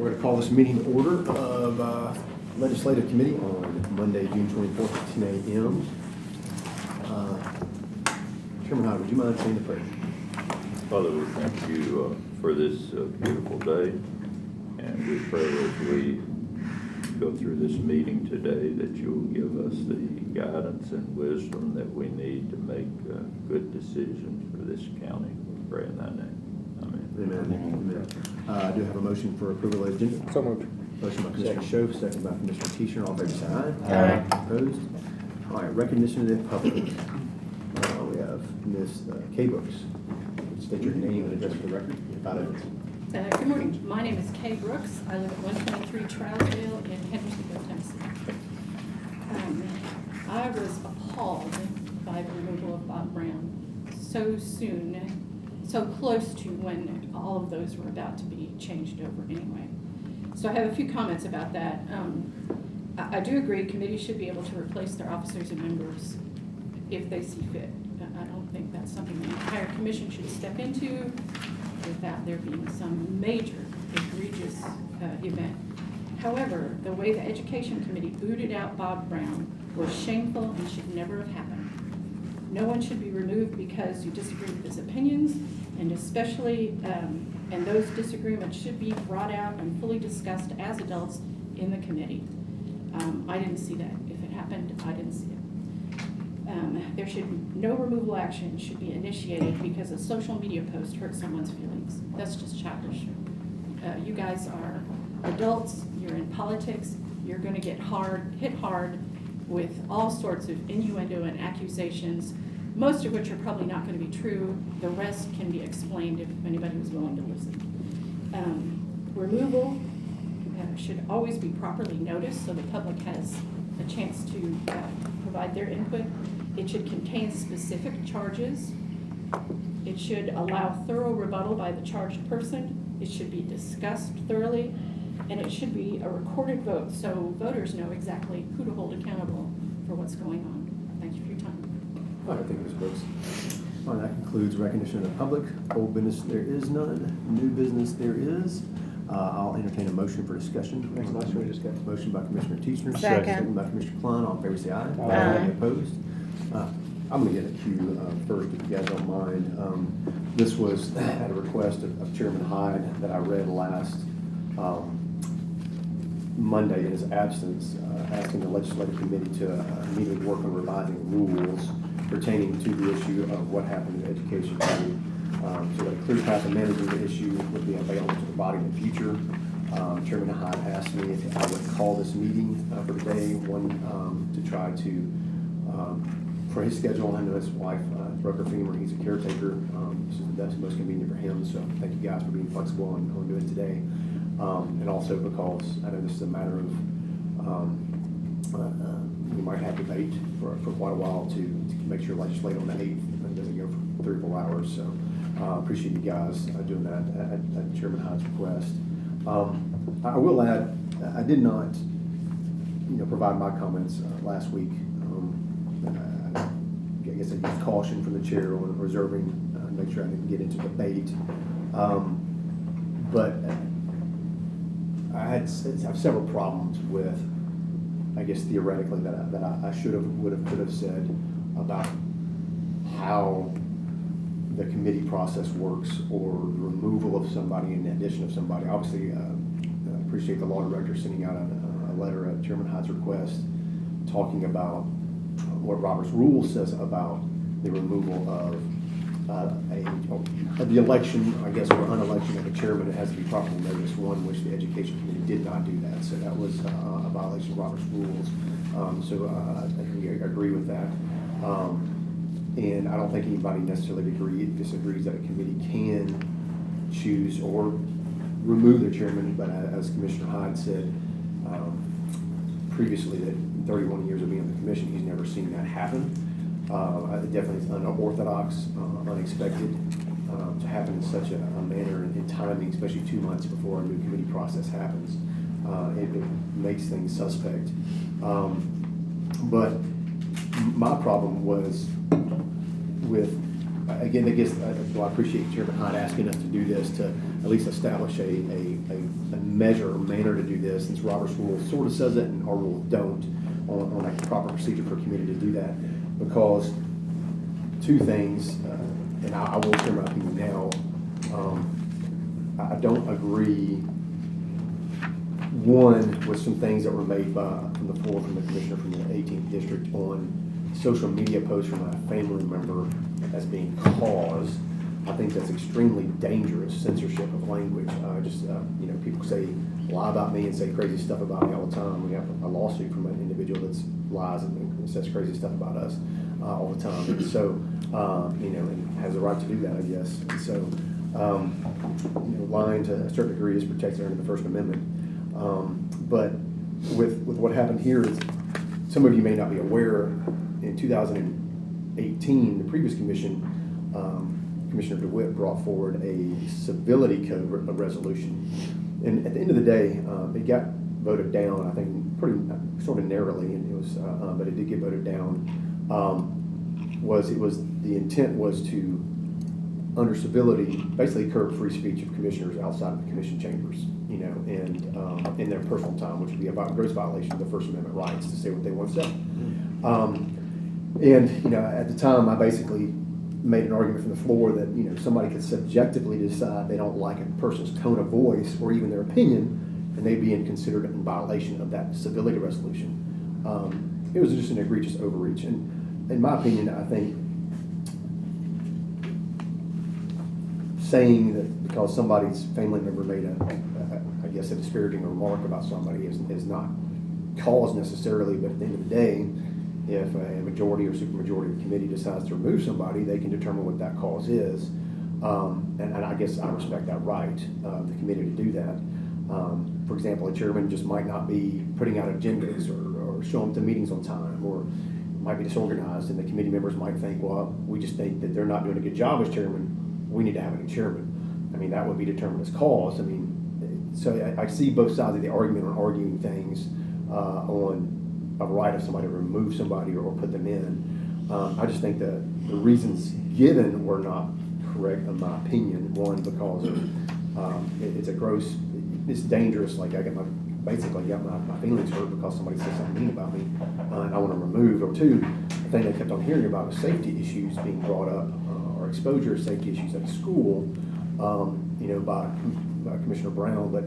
We're going to call this meeting to order of Legislative Committee on Monday, June 24th at 10 a.m. Chairman Hyde, would you mind saying the prayer? Father, we thank you for this beautiful day, and we pray as we go through this meeting today that you will give us the guidance and wisdom that we need to make good decisions for this county. We pray in that name. Amen. Amen. I do have a motion for approval of the agenda. So moved. Motion by Commissioner Schoaf, second by Commissioner Teacher. All in favor say aye. Aye. Opposed? All right, recognition of the public. We have Ms. Kay Brooks. State your name and address for the record. 5 minutes. Good morning. My name is Kay Brooks. I live at 123 Trousdale in Hendersonville, Tennessee. I was appalled by the removal of Bob Brown so soon, so close to when all of those were about to be changed over anyway. So I have a few comments about that. I do agree committees should be able to replace their officers and members if they see fit. I don't think that's something the entire commission should step into without there being some major egregious event. However, the way the Education Committee booted out Bob Brown was shameful and should never have happened. No one should be removed because you disagree with his opinions, and especially, and those disagreements should be brought out and fully discussed as adults in the committee. I didn't see that. If it happened, I didn't see it. There should no removal action should be initiated because a social media post hurt someone's feelings. That's just childish. You guys are adults. You're in politics. You're going to get hit hard with all sorts of innuendo and accusations, most of which are probably not going to be true. The rest can be explained if anybody was willing to listen. Removal should always be properly noticed so the public has a chance to provide their input. It should contain specific charges. It should allow thorough rebuttal by the charged person. It should be discussed thoroughly, and it should be a recorded vote so voters know exactly who to hold accountable for what's going on. Thank you for your time. All right, thank you, Ms. Brooks. All right, that concludes recognition of the public. Old business, there is none. New business, there is. I'll entertain a motion for discussion. Next motion we discuss. Motion by Commissioner Teacher. Second. By Commissioner Klein. All in favor say aye. Aye. Any opposed? I'm going to get a cue first, if you guys don't mind. This was at a request of Chairman Hyde that I read last Monday in his absence, asking the Legislative Committee to immediately work on revising rules pertaining to the issue of what happened in the Education Committee. So that a clear path of managing the issue would be available to the body in the future. Chairman Hyde asked me if I would call this meeting for today, to try to, for his schedule. I know his wife broke her femur. He's a caretaker. This is the best, most convenient for him. So thank you guys for being flexible on doing it today. And also because I know this is a matter of, we might have debate for quite a while to make sure legislate on the 8th and doesn't go for 3 or 4 hours. So appreciate you guys doing that at Chairman Hyde's request. I will add, I did not, provide my comments last week. I guess I used caution from the chair on reserving, make sure I didn't get into debate. But I have several problems with, I guess theoretically, that I should have, could have said about how the committee process works or the removal of somebody and the addition of somebody. Obviously, I appreciate the law director sending out a letter at Chairman Hyde's request talking about what Robert's rule says about the removal of the election, I guess, or unelection of a chairman. It has to be properly noticed, one which the Education Committee did not do that. So that was a violation of Robert's rules. So I agree with that. And I don't think anybody necessarily disagrees that a committee can choose or remove their chairman. But as Commissioner Hyde said previously, that in 31 years of being on the commission, he's never seen that happen. Definitely it's unorthodox, unexpected to happen in such a manner and timing, especially 2 months before a new committee process happens. It makes things suspect. But my problem was with, again, I guess, well, I appreciate Chairman Hyde asking us to do this, to at least establish a measure or manner to do this, since Robert's rule sort of says it and our rules don't, on a proper procedure for a committee to do that. Because two things, and I will share my opinion now, I don't agree, one, with some things that were made from the floor from the commissioner from the 18th district on social media posts from a family member as being cause. I think that's extremely dangerous censorship of language. People lie about me and say crazy stuff about me all the time. We have a lawsuit from an individual that lies and says crazy stuff about us all the time. And so, and has the right to do that, I guess. And so, lying to a certain degree is protected under the First Amendment. But with what happened here, some of you may not be aware, in 2018, the previous commission, Commissioner DeWitt brought forward a civility code resolution. And at the end of the day, it got voted down, I think, pretty sort of narrowly, and it was, but it did get voted down. The intent was to, under civility, basically curb free speech of commissioners outside of the commission chambers, and in their personal time, which would be a gross violation of the First Amendment rights to say what they want to say. At the time, I basically made an argument from the floor that somebody could subjectively decide they don't like a person's tone of voice or even their opinion, and they'd be considered in violation of that civility resolution. It was just an egregious overreach, and in my opinion, I think saying that because somebody's family member made a disparaging remark about somebody is not cause necessarily, but at the end of the day, if a majority or supermajority of the committee decides to remove somebody, they can determine what that cause is. And I guess I respect that right of the committee to do that. For example, a chairman just might not be putting out agendas or showing up to meetings on time, or might be disorganized, and the committee members might think, well, we just think that they're not doing a good job as chairman, we need to have a new chairman. I mean, that would be determined as cause. I mean, so I see both sides of the argument on arguing things on a right of somebody to remove somebody or put them in. I just think that the reasons given were not correct, in my opinion. One, because it's dangerous. Like I got my feelings hurt because somebody said something mean about me, and I want to remove. Or two, the thing I kept on hearing about was safety issues being brought up, or exposure of safety issues at school, by Commissioner Brown, but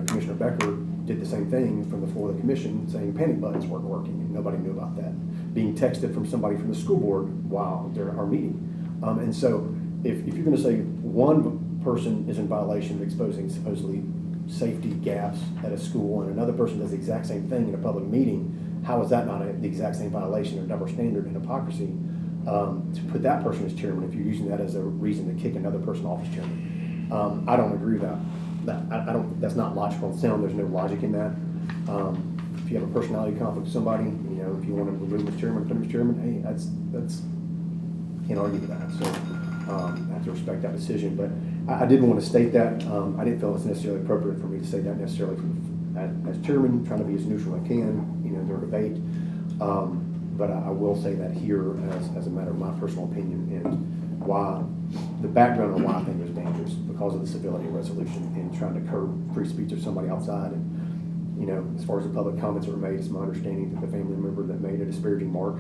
Commissioner Becker did the same thing from the floor of the commission, saying panic buttons weren't working, and nobody knew about that. Being texted from somebody from the school board while during our meeting. And so if you're going to say one person is in violation of exposing supposedly safety gaps at a school, and another person does the exact same thing in a public meeting, how is that not the exact same violation of double standard and hypocrisy to put that person as chairman if you're using that as a reason to kick another person off as chairman? I don't agree with that. That's not logical and sound. There's no logic in that. If you have a personality conflict with somebody, if you want to remove him as chairman, put him as chairman, hey, that's can't argue with that. So I have to respect that decision. But I didn't want to state that. I didn't feel it's necessarily appropriate for me to say that necessarily as chairman, trying to be as neutral as I can, during debate. But I will say that here as a matter of my personal opinion, and why the background on why I think it was dangerous, because of the civility resolution and trying to curb free speech of somebody outside. And as far as the public comments that were made, it's my understanding that the family member that made a disparaging mark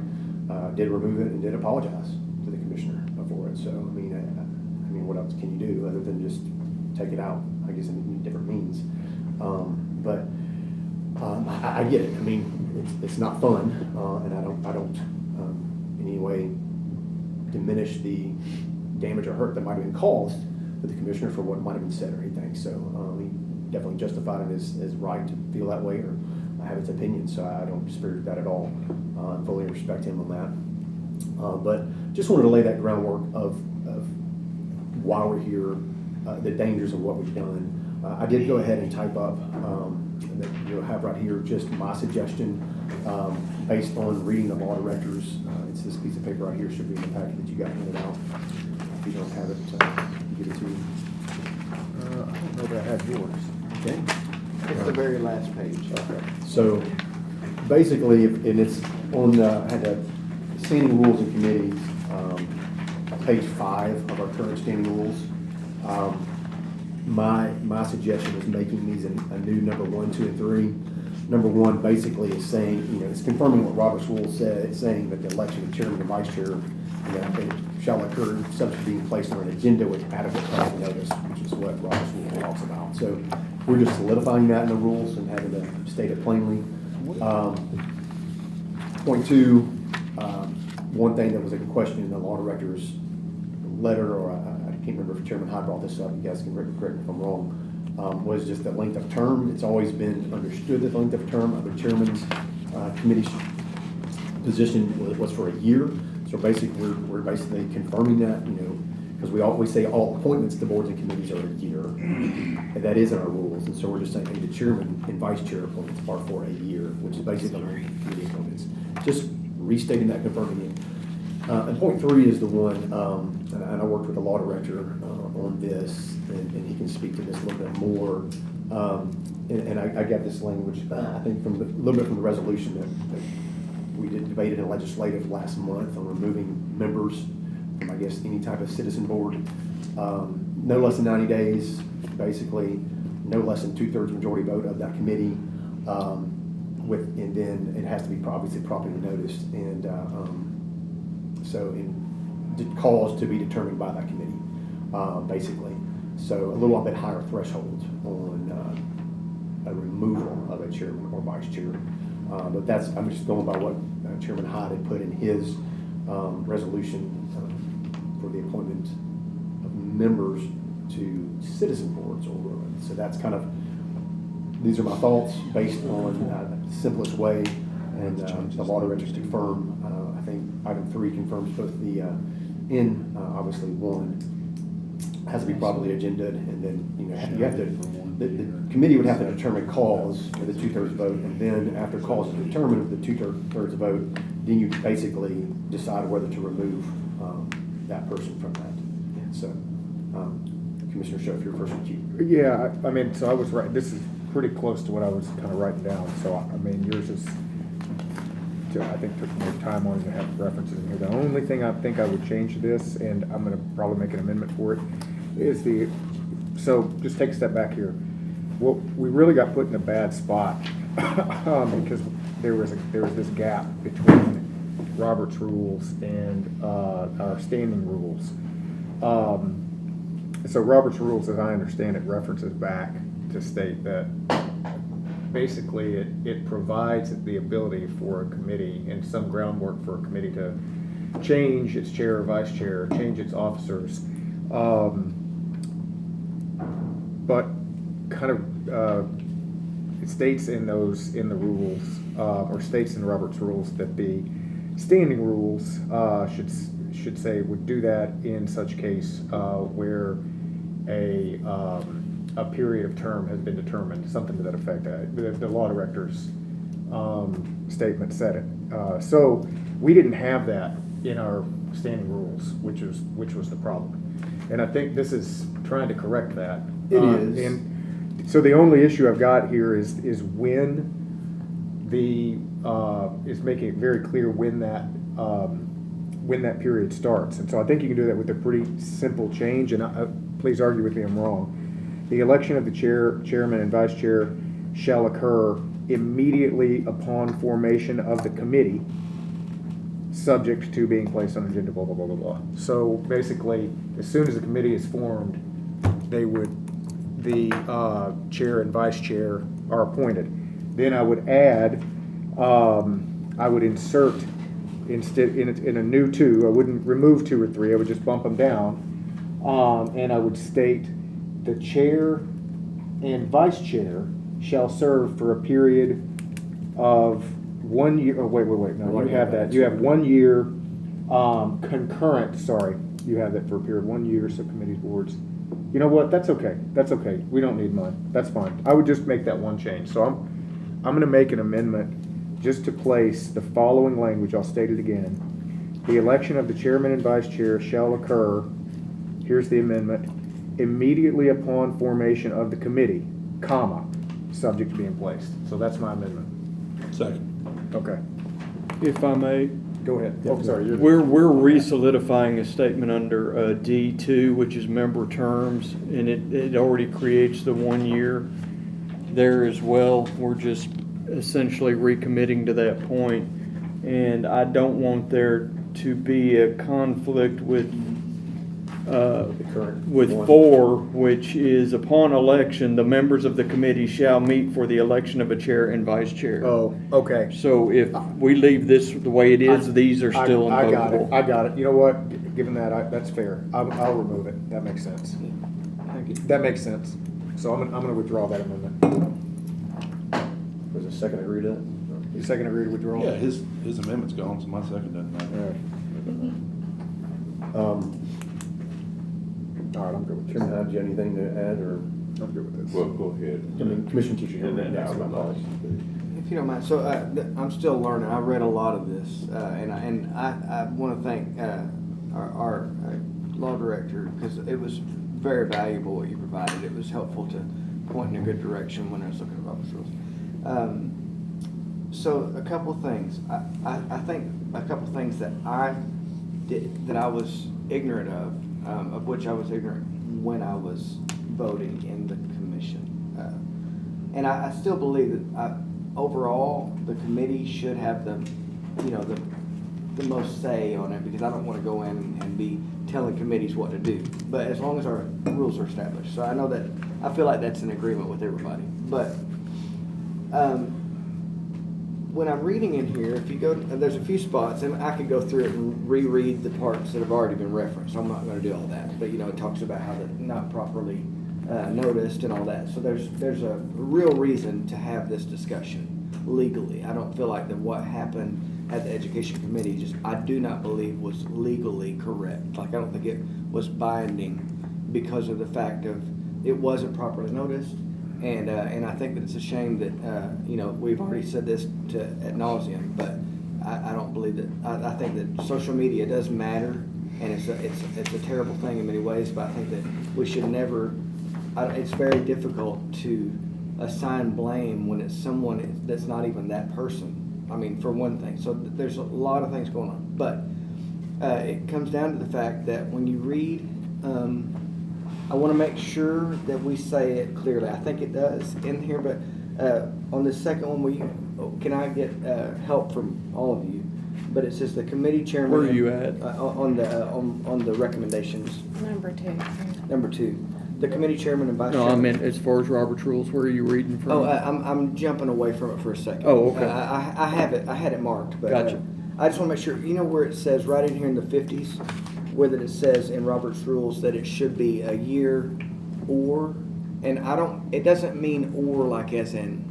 did remove it and did apologize to the commissioner for it. So I mean, what else can you do other than just take it out? I guess in different means. But I get it. I mean, it's not fun, and I don't in any way diminish the damage or hurt that might have been caused to the commissioner for what might have been said or anything. So he definitely justified it as right to feel that way or have its opinion. So I don't disagree with that at all. I fully respect him on that. But just wanted to lay that groundwork of why we're here, the dangers of what we've done. I did go ahead and type up that you'll have right here just my suggestion based on reading the law directors. It's this piece of paper right here, should be in the packet that you got handed out. If you don't have it, give it to you. I don't know that I have yours. Okay. It's the very last page. Okay. So basically, and it's on I had the standing rules and committees, page 5 of our current standing rules. my suggestion is making these a new number 1, 2, and 3. Number 1 basically is saying, it's confirming what Robert's rule said. It's saying that the election of chairman and vice chair, it shall occur subject to being placed on an agenda with adequate time notice, which is what Robert's rule talks about. So we're just solidifying that in the rules and having to state it plainly. Point 2, one thing that was a question in the law director's letter, or I can't remember if Chairman Hyde brought this up, you guys can correct me if I'm wrong, was just the length of term. It's always been understood that the length of term of the chairman's committee position was for a year. So basically, we're basically confirming that, because we always say all appointments to boards and committees are a year, and that is in our rules. And so we're just saying the chairman and vice chair appointments are for a year, which is basically committee appointments. Just restating that, confirming it. And point 3 is the one, and I worked with the law director on this, and he can speak to this a little bit more. And I got this language, I think, a little bit from the resolution that we debated in legislative last month on removing members from, I guess, any type of citizen board. No less than 90 days, basically, no less than 2/3 majority vote of that committee. And then it has to be obviously properly noticed, and cause to be determined by that committee, basically. So a little bit higher threshold on a removal of a chairman or vice chair. But I'm just going by what Chairman Hyde had put in his resolution for the appointment of members to citizen boards. So that's these are my thoughts based on the simplest way, and the law directors confirm. I think item 3 confirms both the obviously 1 has to be properly agendaed, and then you have to. The committee would have to determine cause with a 2/3 vote, and then after cause is determined with the 2/3 vote, then you basically decide whether to remove that person from that. So, Commissioner Schoaf, your first cue. Yeah, I mean, so I was right. This is pretty close to what I was kind of writing down. So, I mean, yours is, I think, took more time on it to have references in here. The only thing I think I would change to this, and I'm going to probably make an amendment for it, is so just take a step back here. Well, we really got put in a bad spot because there was this gap between Robert's rules and our standing rules. So Robert's rules, as I understand it, references back to state that basically it provides the ability for a committee and some groundwork for a committee to change its chair or vice chair, change its officers, but kind of it states in the rules, or states in Robert's rules, that the standing rules should say would do that in such case where a period of term has been determined, something to that effect. The law director's statement said it. So we didn't have that in our standing rules, which was the problem. And I think this is trying to correct that. It is. And so the only issue I've got here is when is making it very clear when that period starts. And so I think you can do that with a pretty simple change. And please argue with me if I'm wrong. The election of the chairman and vice chair shall occur immediately upon formation of the committee, subject to being placed on agenda, blah, blah, blah, blah, blah. So basically, as soon as the committee is formed, the chair and vice chair are appointed. Then I would add, I would insert, instead in a new 2, I wouldn't remove 2 or 3, I would just bump them down, and I would state the chair and vice chair shall serve for a period of 1 year. Oh, wait, no, you have that. You have 1 year concurrent, you have that for a period of 1 year, subcommittees, boards. You know what, that's okay, we don't need mine, that's fine. I would just make that one change. So I'm going to make an amendment just to place the following language. I'll state it again. The election of the chairman and vice chair shall occur, here's the amendment, immediately upon formation of the committee, comma, subject to being placed. So that's my amendment. Second. Okay. If I may, Go ahead. Oh, sorry. you're- We're re-solidifying a statement under D2, which is member terms, and it already creates the 1 year there as well. We're just essentially recommitting to that point. And I don't want there to be a conflict with The current with one. 4, which is upon election, the members of the committee shall meet for the election of a chair and vice chair. Oh, okay. So if we leave this the way it is, these are still I got it. invocable. I got it. You know what? Given that, that's fair. I'll remove it. That makes sense. Thank you. That makes sense. So I'm gonna withdraw that amendment. Was the second agree to that? You second agree to withdraw? Yeah, his amendment's gone, so my second doesn't matter. All right, I'm good with this. Chairman Hyde, do you have anything to add, or, I'm good with this. Well, go ahead. I mean, Commissioner Teacher? And then next, I my would apologies. If you don't mind, so I'm still learning. I read a lot of this, and I want to thank our law director, because it was very valuable what you provided. It was helpful to point in a good direction when I was looking at Robert's rules. So a couple things. I think a couple things that I did that I was ignorant of which I was ignorant when I was voting in the commission. And I still believe that overall the committee should have the most say on it, because I don't want to go in and be telling committees what to do. But as long as our rules are established, so I know that I feel like that's an agreement with everybody. But when I'm reading in here, if you go, there's a few spots, and I could go through it and reread the parts that have already been referenced. I'm not going to do all that, but it talks about how they're not properly noticed and all that. So there's a real reason to have this discussion legally. I don't feel like that what happened at the Education Committee I do not believe was legally correct. Like, I don't think it was binding because of the fact of it wasn't properly noticed. And I think that it's a shame that, we've already said this ad nauseum, but I don't believe that. I think that social media does matter, and it's a terrible thing in many ways, but I think that we should never, it's very difficult to assign blame when it's someone that's not even that person. I mean, for one thing. So there's a lot of things going on. But it comes down to the fact that when you read, I want to make sure that we say it clearly. I think it does in here, but on the second one, can I get help from all of you? But it says the committee chairman. Where are you at? On the recommendations. Number 2. The committee chairman and vice No, chairman. I meant as far as Robert's rules, where are you reading from? Oh, I'm jumping away from it for a second. Oh, okay. I have it. I had it marked, but Gotcha. I just want to make sure. You know where it says right in here in the 50s, where that it says in Robert's rules that it should be a year or, and it doesn't mean or like as in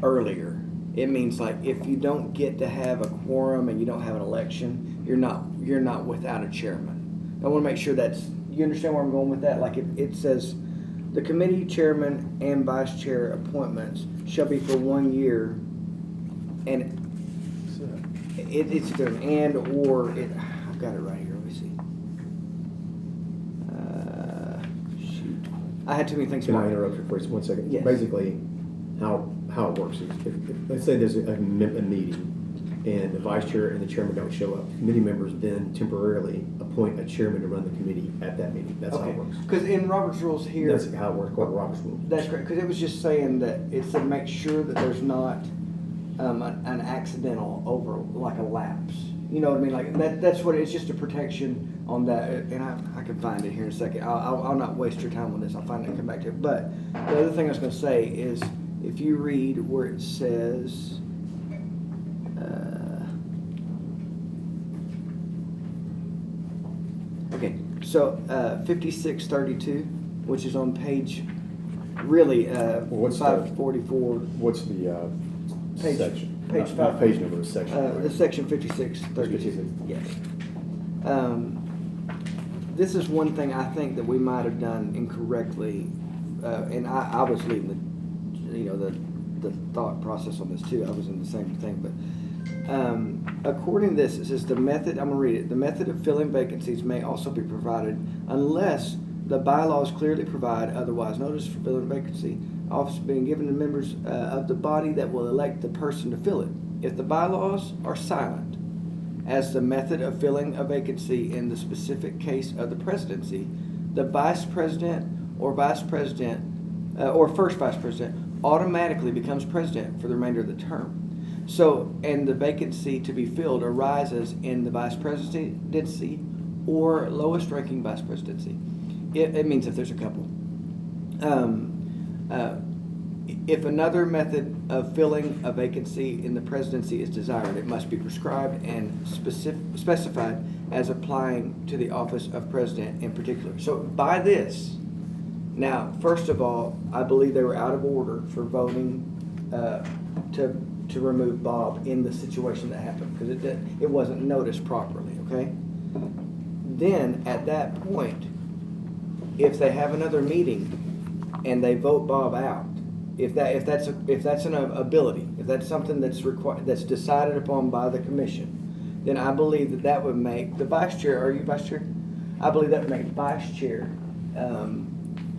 earlier. It means like if you don't get to have a quorum and you don't have an election, you're not without a chairman. I want to make sure you understand where I'm going with that? Like it says, the committee chairman and vice chair appointments shall be for 1 year, and it's either an and or it. I've got it right here. Let me see. Shoot, I had too many things. Can I marked. interrupt you for 1 second? Yes. Basically, how it works is, if let's say there's a meeting, and the vice chair and the chairman don't show up, committee members then temporarily appoint a chairman to run the committee at that meeting. That's how it works. Because in Robert's rules here, That's how it works, according to Robert's rules. that's correct. Because it was just saying that it said make sure that there's not an accidental over like a lapse. You know what I mean? Like that's what it's just a protection on that. And I can find it here in a second. I'll not waste your time on this. I'll find it and come back to it. But the other thing I was going to say is if you read where it says. Okay, so 5632, which is on page, really, what's the- 544. What's the Page- section? page Not five. page number, the section. It's section 5632. 56. Yes. This is one thing I think that we might have done incorrectly, and I was leading the thought process on this too. I was in the same thing, but according to this, it says the method. I'm gonna read it. The method of filling vacancies may also be provided unless the bylaws clearly provide otherwise. Notice for filling vacancy, office being given to members of the body that will elect the person to fill it. If the bylaws are silent, as the method of filling a vacancy in the specific case of the presidency, the vice president or first vice president automatically becomes president for the remainder of the term. So, and the vacancy to be filled arises in the vice presidency or lowest ranking vice presidency. It means if there's a couple. If another method of filling a vacancy in the presidency is desired, it must be prescribed and specified as applying to the office of president in particular. So by this, now, first of all, I believe they were out of order for voting to remove Bob in the situation that happened, because it wasn't noticed properly, okay? Then, at that point, if they have another meeting and they vote Bob out, if that's an ability, if that's something that's decided upon by the commission, then I believe that would make the vice chair. Are you vice chair? I believe that would make vice chair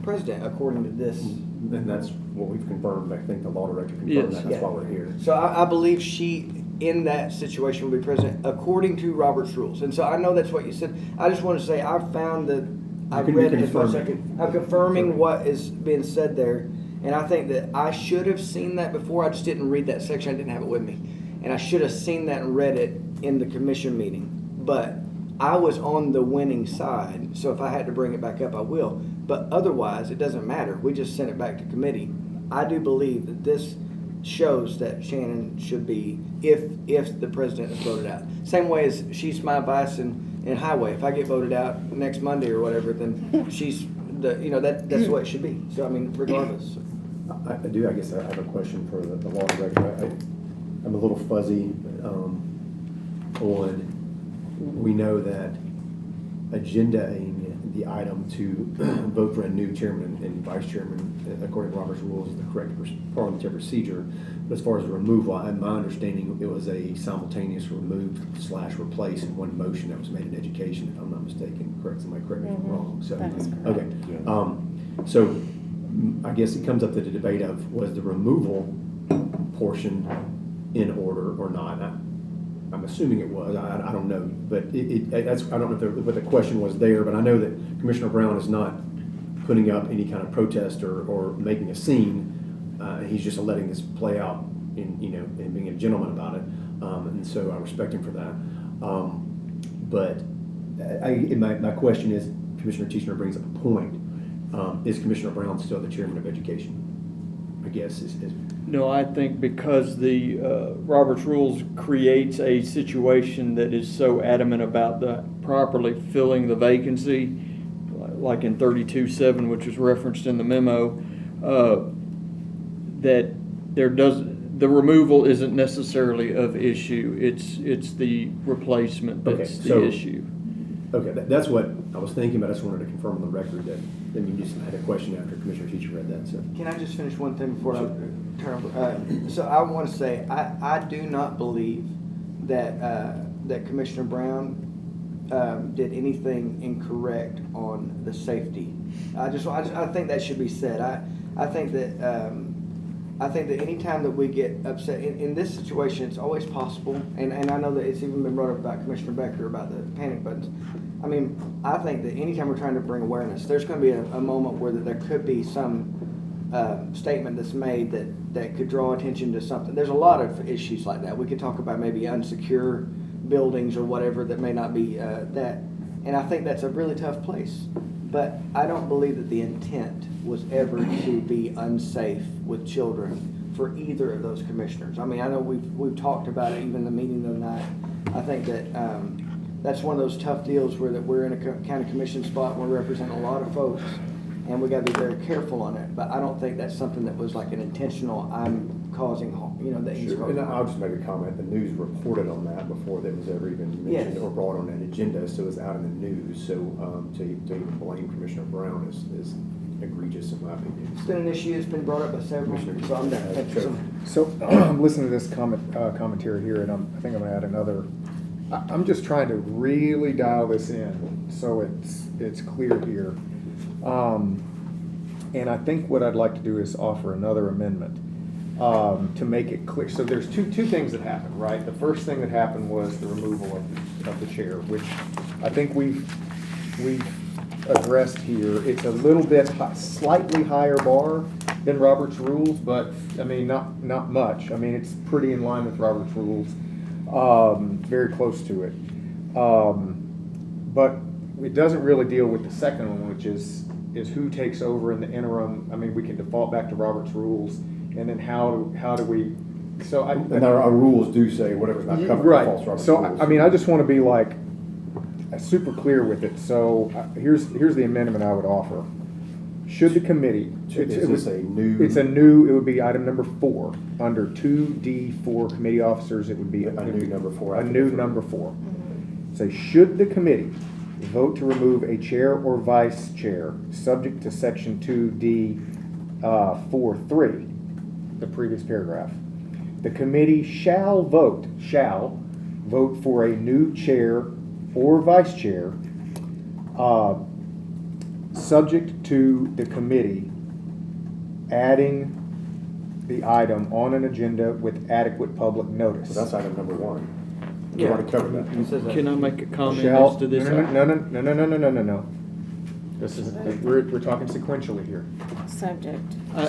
president according to this. And that's what we've confirmed. I think the law director confirmed Yes. that. That's why we're here. So I believe she, in that situation, will be president according to Robert's rules. And so I know that's what you said. I just want to say I found that I read it as much as I could. I'm confirming what is being said there. And I think that I should have seen that before. I just didn't read that section. I didn't have it with me. And I should have seen that and read it in the commission meeting. But I was on the winning side. So if I had to bring it back up, I will. But otherwise, it doesn't matter. We just sent it back to committee. I do believe that this shows that Shannon should be, if the president is voted out. Same way as she's my vice in highway. If I get voted out next Monday or whatever, then she's that's what it should be. So I mean, regardless. I guess I have a question for the law director. I'm a little fuzzy on, we know that agendaing the item to vote for a new chairman and vice chairman, according to Robert's rules, is the correct parliamentary procedure. But as far as the removal, in my understanding, it was a simultaneous remove/replace in one motion that was made in education, if I'm not mistaken. Somebody correct me if I'm wrong. So, That is correct. okay. So I guess it comes up to the debate of, was the removal portion in order or not? I'm assuming it was. I don't know, but I don't know what the question was there. But I know that Commissioner Brown is not putting up any kind of protest or making a scene. He's just letting this play out and being a gentleman about it. And so I respect him for that. But my question is, Commissioner Teachner brings up a point. Is Commissioner Brown still the chairman of education? I guess is. No, I think because the Robert's Rules creates a situation that is so adamant about the properly filling the vacancy, like in 32.7, which is referenced in the memo, that the removal isn't necessarily of issue. It's the replacement that's the issue. Okay, that's what I was thinking, but I just wanted to confirm on the record that then you just had a question after Commissioner Teacher read that. So Can I just finish one thing before I turn? So I want to say I do not believe that that Commissioner Brown did anything incorrect on the safety. I think that should be said. I think that any time that we get upset in this situation, it's always possible, and I know that it's even been brought up about Commissioner Becker about the panic buttons. I mean, I think that anytime we're trying to bring awareness, there's going to be a moment where there could be some statement that's made that could draw attention to something. There's a lot of issues like that. We could talk about maybe unsecure buildings or whatever that may not be that. And I think that's a really tough place. But I don't believe that the intent was ever to be unsafe with children for either of those commissioners. I mean, I know we've talked about it even in the meeting the other night. I think that that's one of those tough deals where that we're in a county commission spot and we're representing a lot of folks, and we got to be very careful on it. But I don't think that's something that was like an intentional. I'm causing harm. That he's sure. And I'll just make a comment. The news reported on that before that was ever even mentioned or brought on an agenda, so it's out in the news. So to even blame Commissioner Brown is egregious in my opinion. It's been an issue. It's been brought up by several. So I'm done. Thank you so much. So I'm listening to this commentary here, and I think I'm going to add another. I'm just trying to really dial this in so it's clear here. And I think what I'd like to do is offer another amendment. to make it clear. So there's two things that happened, right? The first thing that happened was the removal of the chair, which I think we've addressed here. It's a little bit slightly higher bar than Robert's rules, but I mean, not much. I mean, it's pretty in line with Robert's rules, very close to it. But it doesn't really deal with the second one, which is who takes over in the interim. I mean, we can default back to Robert's rules, and then how do we? So And our rules do say whatever's not covered by false right. Robert's So rules. I mean, I just want to be like super clear with it. So here's the amendment I would offer. Should the committee? Is this a new? It's a new. It would be item number 4 under 2D4 committee officers. It would be A new number 4 A after new the number 4. Say, should the committee vote to remove a chair or vice chair subject to section 2D 4.3, the previous paragraph, the committee shall vote for a new chair or vice chair, subject to the committee adding the item on an agenda with adequate public notice. So that's item number 1. We Yeah. already covered that. It says that. Can I make a comment Shall, as to this? no. This is, we're talking sequentially here. Subject.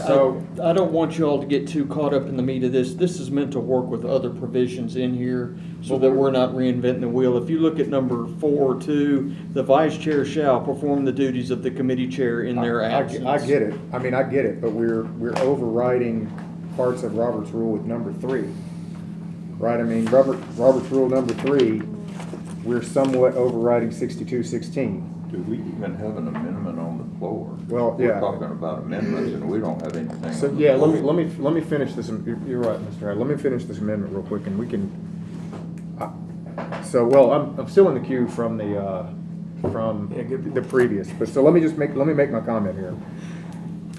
So- I don't want you all to get too caught up in the meat of this. This is meant to work with other provisions in here so that we're not reinventing the wheel. If you look at number 4.2, the vice chair shall perform the duties of the committee chair in their absence. I get it. I mean, I get it, but we're overriding parts of Robert's rule with number 3. Right? I mean, Robert's rule number 3, we're somewhat overriding 6216. Do we even have an amendment on the floor? Well, yeah. We're talking about amendments and we don't have anything. So, on the yeah, floor. let me finish this. You're right, Mr. Hyde. Let me finish this amendment real quick, and we can. I'm still in the queue from the Yeah, good the previous, but so let me make my comment here.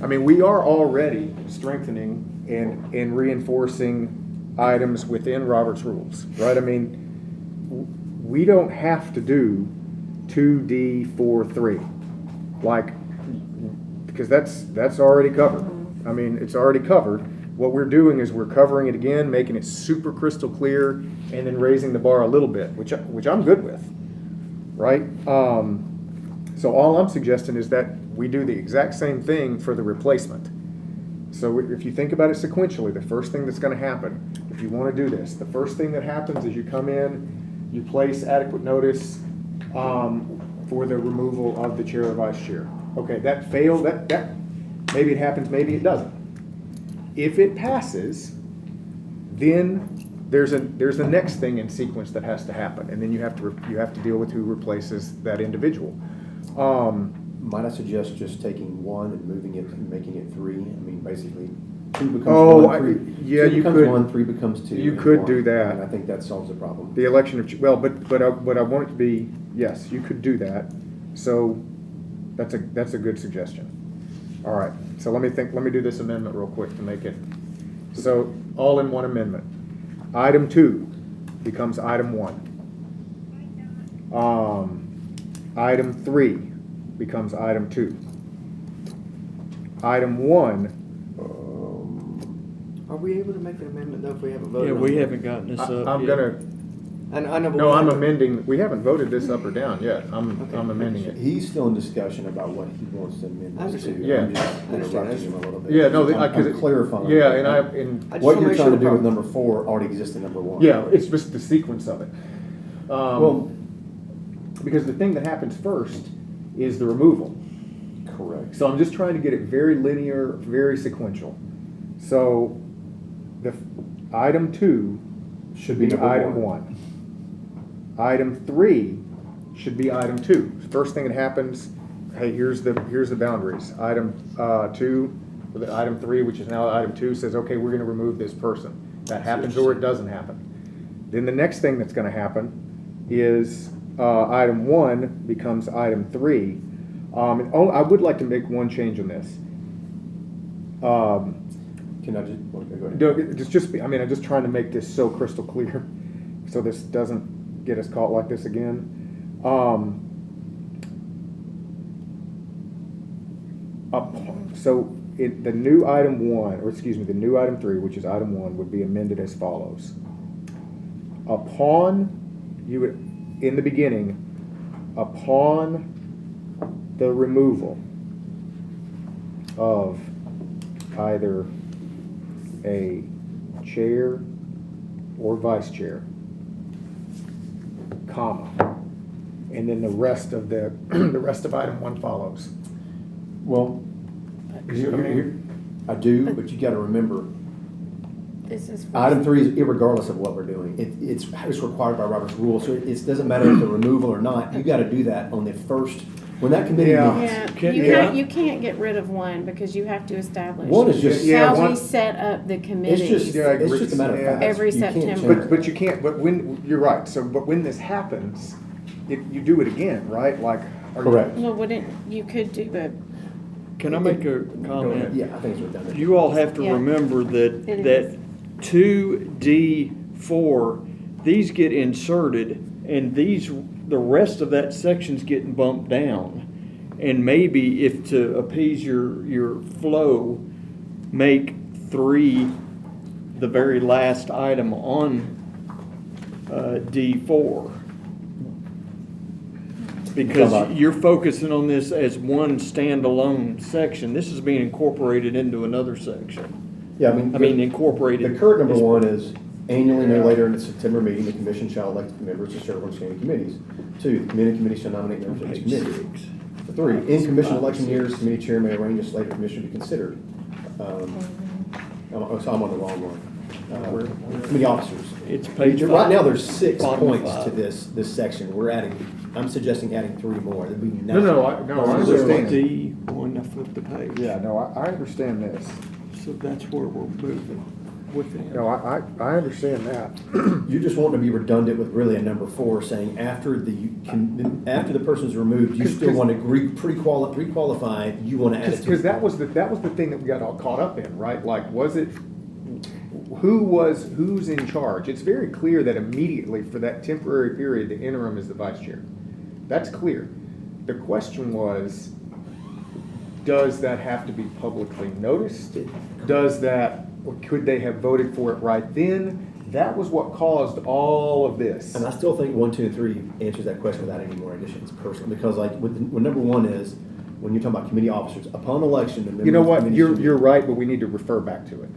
I mean, we are already strengthening and reinforcing items within Robert's rules, right? I mean, we don't have to do 2D43, like, because that's already covered. I mean, it's already covered. What we're doing is we're covering it again, making it super crystal clear, and then raising the bar a little bit, which I'm good with, right? So all I'm suggesting is that we do the exact same thing for the replacement. So if you think about it sequentially, the first thing that's going to happen, if you want to do this, the first thing that happens is you come in, you place adequate notice for the removal of the chair or vice chair. Okay, that failed. That maybe it happens, maybe it doesn't. If it passes, then there's a next thing in sequence that has to happen, and then you have to deal with who replaces that individual. Might I suggest just taking 1 and moving it and making it 3? I mean, basically, 2 becomes Oh, 1, 3. yeah, 2 you becomes could- 1, 3 becomes 2. you and could 1. do that. And I think that solves the problem. The election of, but I want it to be, yes, you could do that. So that's a good suggestion. All right, so let me do this amendment real quick to make it, so all in one amendment. Item 2 becomes item 1. Item 3 becomes item 2. Item 1, Are we able to make an amendment though if we haven't voted? Yeah, on we it? haven't gotten this up I'm yet. gonna, I know, but no, we I'm haven't- amending, we haven't voted this up or down yet. I'm amending it. He's still in discussion about what he wants to amend I this to. understand. Yeah. I'm just I understand. interrupting him a little bit. Yeah, no, I'm clarifying. Yeah, and I just What wanna you're make trying to sure do with we're- number 4 already exists in number 1. yeah, it's just the sequence of it. Well, Because the thing that happens first is the removal. correct. So I'm just trying to get it very linear, very sequential. So the item 2 should be number item 1. 1. Item 3 should be item 2. First thing that happens, hey, here's the boundaries. Item 2, with item 3, which is now item 2, says, okay, we're going to remove this person. That happens or it doesn't happen. Then the next thing that's going to happen is item 1 becomes item 3. I would like to make one change on this. Can I just, okay, go ahead. I'm just trying to make this so crystal clear, so this doesn't get us caught like this again. So the new item 1, or excuse me, the new item 3, which is item 1, would be amended as follows. In the beginning, upon the removal of either a chair or vice chair, comma, and then the rest of the rest of item 1 follows. Well, I do, but you gotta remember, This is. item 3 is irregardless of what we're doing. It's required by Robert's rule, so it doesn't matter if the removal or not, you gotta do that on the first, when that committee Yeah. meets. Yeah, you can't get rid of one because you have to establish. One is just- Yeah, How one- we set up the It's committees. just, Yeah, I it's agree. just a matter of Yeah. fact. Every You can't September. change it. But you can't, but when, you're right, so, but when this happens, you do it again, right? Like. are you- Correct. Well, wouldn't, you could do a, Can I make a comment? Yeah, I think it's redundant. You all have to Yeah. remember that, It that is. 2D4, these get inserted, and these, the rest of that section's getting bumped down. And maybe if to appease your flow, make 3 the very last item on D4. Because you're focusing on this as one standalone section. This is being incorporated into another section. Yeah, I mean. Incorporated. The current number 1 is annually, no later than the September meeting, the commission shall elect members to serve on standing committees. 2, the committee shall nominate members of each Page committee. 6. 3, in commission election years, committee chair may arrange a slate of commission to be considered. So I'm on the wrong one. Committee officers. It's page Right 5. now, there's 6 Bottom points 5. to this section. I'm suggesting adding 3 more. There'd be No, I So understand. D1, I flipped the page. Yeah, no, I understand this. So that's where we're moving within. No, I understand that. You just want to be redundant with really a number 4, saying after the person's removed, you still want to pre-qualify, you want to add it to. Because that was the thing that we got all caught up in, right? Like, who's in charge? It's very clear that immediately for that temporary period, the interim is the vice chair. That's clear. The question was, does that have to be publicly noticed? Could they have voted for it right then? That was what caused all of this. And I still think 1, 2, and 3 answers that question without any more additions personally, because like when number 1 is, when you're talking about committee officers, upon election, the members You know of the what, committee you're should- right, but we need to refer back to it.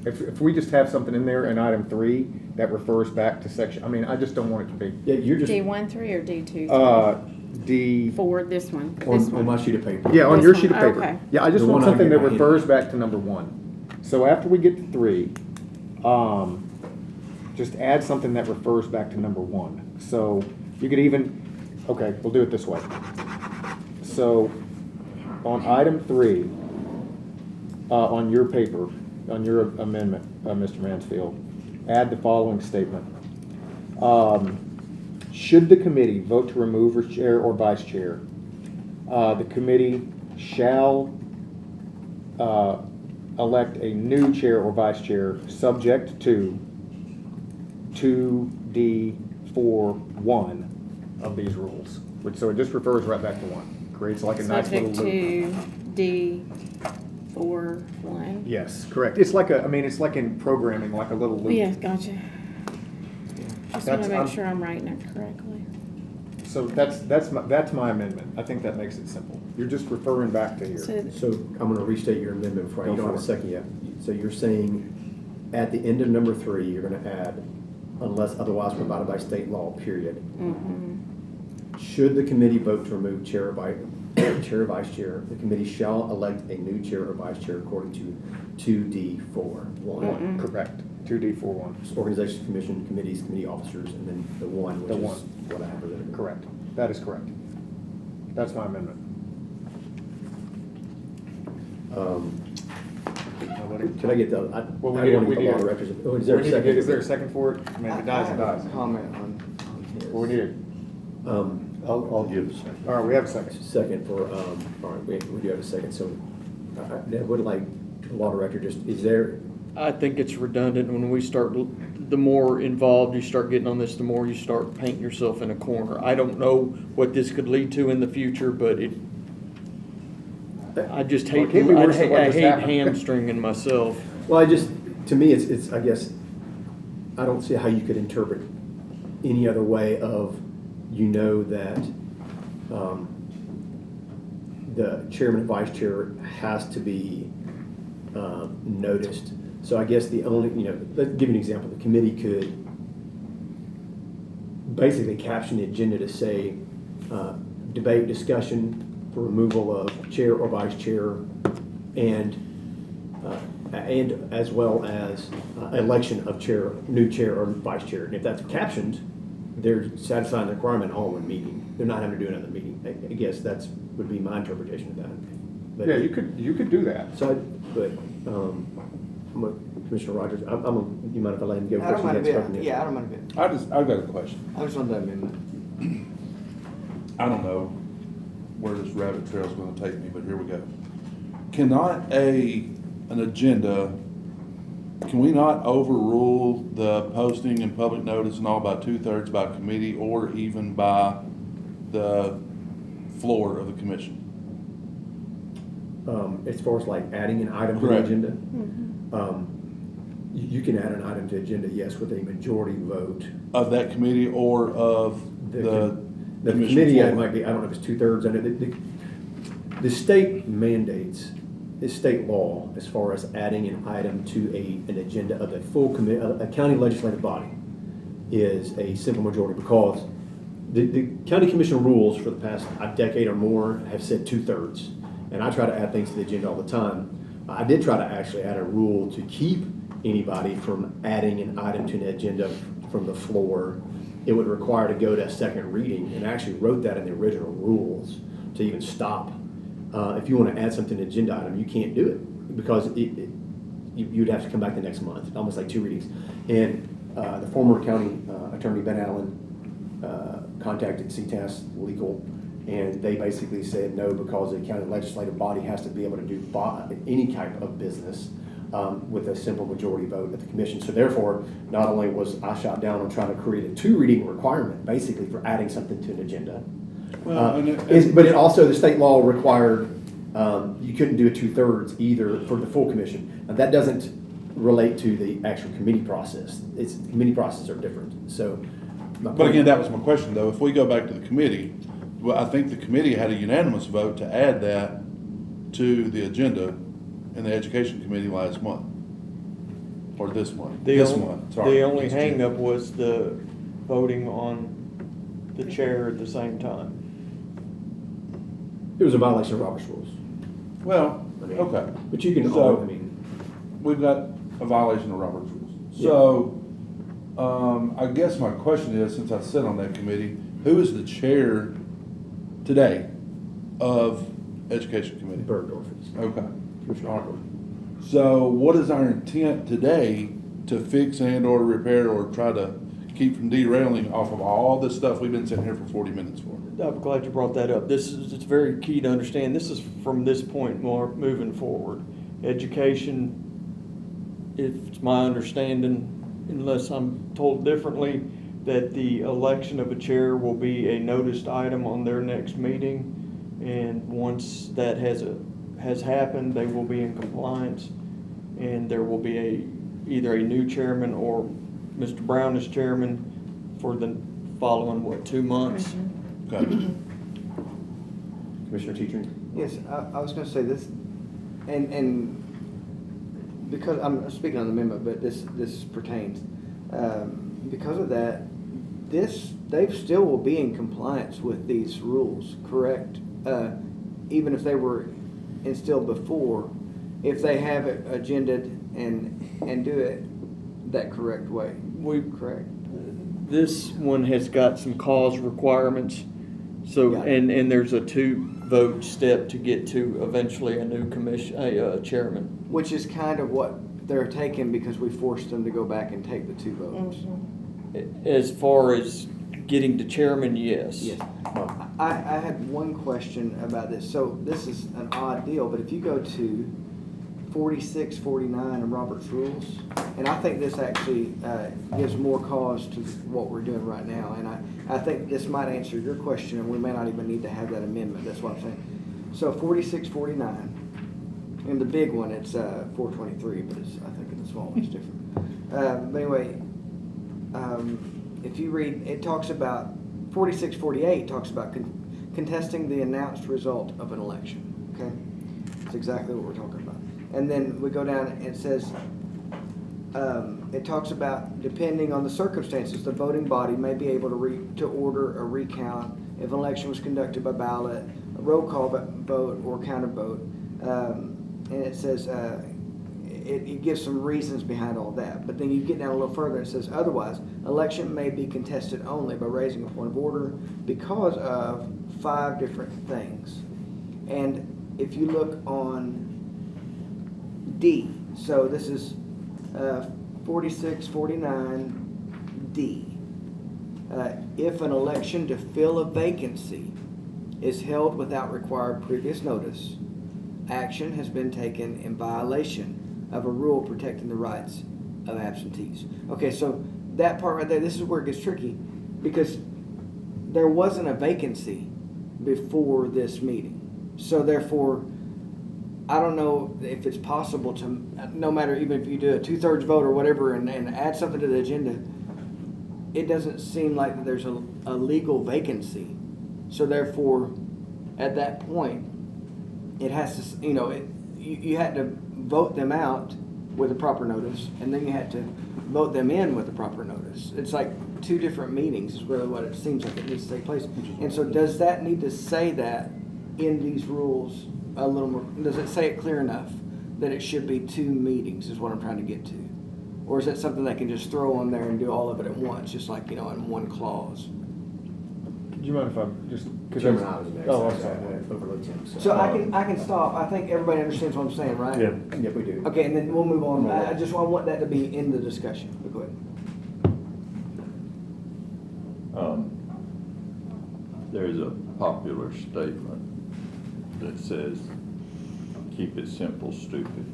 If we just have something in there in item 3 that refers back to section, I mean, I just don't want it to be, Yeah, you're just, D1-3 or D2-3? D, For this one, this on my one. sheet of paper. yeah, on This your one, sheet of paper. okay. Yeah, I just The want one I something get that my hand. refers back to number 1. So after we get to 3, just add something that refers back to number 1. So you could even, okay, we'll do it this way. So on item 3, on your paper, on your amendment, Mr. Mansfield, add the following statement. Should the committee vote to remove a chair or vice chair, the committee shall elect a new chair or vice chair subject to 2D41 of these rules. So it just refers right back to 1. Creates like a nice little Subject loop. to D41. Yes, correct. It's like it's like in programming, like a little loop. Yeah, gotcha. Just want That's- to I'm- make sure I'm writing it correctly. So that's my amendment. I think that makes it simple. You're just referring back to here. So I'm going to restate your amendment before you Go don't have a for it. second yet. So you're saying at the end of number 3, you're going to add, unless otherwise provided by state law, period. Should the committee vote to remove chair or vice chair, the committee shall elect a new chair or vice chair according to 2D41. Correct. 2D41. Organizations, commission, committees, committee officers, and then the 1, which The is 1. what I have presented. Correct. That is correct. That's my amendment. Could I get the, I Well, we I need- don't we want to get the need- law directors. Oh, is there a second? Is there a second for it? I mean, if it dies, it dies. Comment on his. Well, we need it. I'll give a second. All right, we have a second. Second for, all right, we do have a second, so I would like the law director just, is there, I think it's redundant when we start, the more involved you start getting on this, the more you start painting yourself in a corner. I don't know what this could lead to in the future, but I just Well, it hate, can't be worse than what I just hate happened. hamstringing myself. Well, to me, it's, I guess, I don't see how you could interpret any other way of, that the chairman and vice chair has to be noticed. So I guess the only, let's give you an example. The committee could basically caption the agenda to say, debate, discussion for removal of chair or vice chair, and as well as election of new chair or vice chair. And if that's captioned, they're satisfying the requirement all in one meeting. They're not having to do another meeting. I guess would be my interpretation of that. But, Yeah, you could do that. So, Commissioner Rogers, you mind if I let him go I don't first? mind a He hasn't spoken bit, yet. yeah, I don't mind a bit. I've got a question. I just want that amendment. I don't know where this rabbit trail is gonna take me, but here we go. Cannot an agenda, can we not overrule the posting and public notice and all by 2/3 by committee or even by the floor of the commission? As far as like adding an item to the Correct. agenda, you can add an item to agenda, yes, with a majority vote. Of that committee or of the The commission committee, floor? it might be, I don't know if it's 2/3. I know the state mandates, is state law as far as adding an item to an agenda of a full committee, a county legislative body, is a simple majority, because the county commission rules for the past decade or more have said 2/3. And I try to add things to the agenda all the time. I did try to actually add a rule to keep anybody from adding an item to an agenda from the floor. It would require to go to a second reading, and I actually wrote that in the original rules to even stop. If you want to add something to an agenda item, you can't do it, because you'd have to come back the next month, almost like 2 readings. And the former county attorney, Ben Allen, contacted CTAS Legal, and they basically said no, because the county legislative body has to be able to do any type of business with a simple majority vote at the commission. So therefore, not only was I shot down on trying to create a 2 reading requirement, basically for adding something to an agenda, Well, but it also, the state law required, you couldn't do a 2/3 either for the full commission. Now, that doesn't relate to the actual committee process. Committee processes are different, so. But again, that was my question, though. If we go back to the committee, well, I think the committee had a unanimous vote to add that to the agenda in the education committee last month. Or this month, The this only- month, sorry. The only It's June. hangup was the voting on the chair at the same time. It was a violation of Robert's rules. Well, I mean, okay. But you can, So- I mean, We've got a violation of Robert's rules. Yeah. So, I guess my question is, since I sit on that committee, who is the chair today of Education Committee? Bergdorf is, Okay. Commissioner Harper. So what is our intent today to fix and or repair or try to keep from derailing off of all this stuff we've been sitting here for 40 minutes for? I'm glad you brought that up. It's very key to understand. This is from this point more moving forward. Education, if it's my understanding, unless I'm told differently, that the election of a chair will be a noticed item on their next meeting. And once that has happened, they will be in compliance, and there will be either a new chairman or Mr. Brown as chairman for the following, 2 months? Okay. Commissioner Teacher? Yes, I was gonna say this, and because I'm speaking on the amendment, but this pertains. Because of that, they still will be in compliance with these rules, correct? Even if they were instilled before, if they have it agended and do it that correct way. Correct. This one has got some cause requirements, so, Got it. and there's a 2-vote step to get to eventually a new chairman. Which is kind of what they're taking, because we forced them to go back and take the 2 votes. As far as getting to chairman, yes. Yes. I had one question about this. So this is an odd deal, but if you go to 46, 49 of Robert's Rules, and I think this actually gives more cause to what we're doing right now, and I think this might answer your question, and we may not even need to have that amendment. That's what I'm saying. So 4649. In the big one, it's 423, but it's, I think in the small one it's different. But anyway, if you read, it talks about 4648 talks about contesting the announced result of an election. Okay, that's exactly what we're talking about. And then we go down and it says, it talks about depending on the circumstances, the voting body may be able to order a recount if an election was conducted by ballot, a roll call vote, or counter vote. And it says, it gives some reasons behind all that. But then you get down a little further, it says, otherwise, election may be contested only by raising a point of order because of 5 different things. And if you look on D, so this is 4649D. If an election to fill a vacancy is held without required previous notice, action has been taken in violation of a rule protecting the rights of absentees. Okay, so that part right there, this is where it gets tricky, because there wasn't a vacancy before this meeting. So therefore, I don't know if it's possible to, no matter, even if you do a 2/3 vote or whatever and add something to the agenda, it doesn't seem like there's a legal vacancy. So therefore, at that point, it has to, you had to vote them out with a proper notice, and then you had to vote them in with a proper notice. It's like 2 different meetings is really what it seems like it needs to take place. And so does that need to say that in these rules a little more? Does it say it clear enough that it should be 2 meetings is what I'm trying to get to? Or is that something they can just throw on there and do all of it at once, just like, in one clause? Do you mind if I just? Chairman, I was next. Oh, I I'm sorry. overlooked him. So I can stop. I think everybody understands what I'm saying, right? Yeah. Yeah, we do. Okay, and then we'll move on. I want that to be in the discussion. But go ahead. There's a popular statement that says, keep it simple, stupid.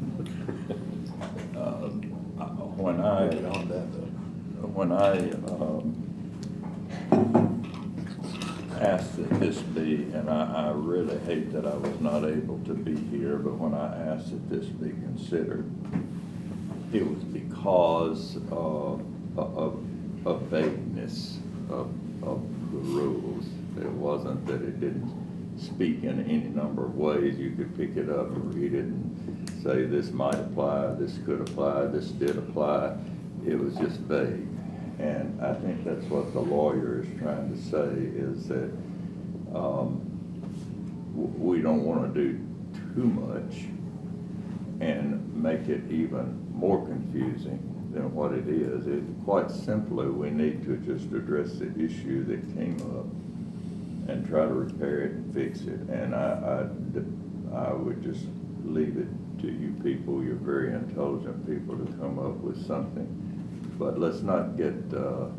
When I asked that this be, and I really hate that I was not able to be here, but when I asked that this be considered, it was because of vagueness of the rules. It wasn't that it didn't speak in any number of ways. You could pick it up and read it and say this might apply, this could apply, this did apply. It was just vague. And I think that's what the lawyer is trying to say, is that we don't want to do too much and make it even more confusing than what it is. Quite simply, we need to just address the issue that came up and try to repair it and fix it. And I would just leave it to you people, you're very intelligent people, to come up with something. But let's not dig the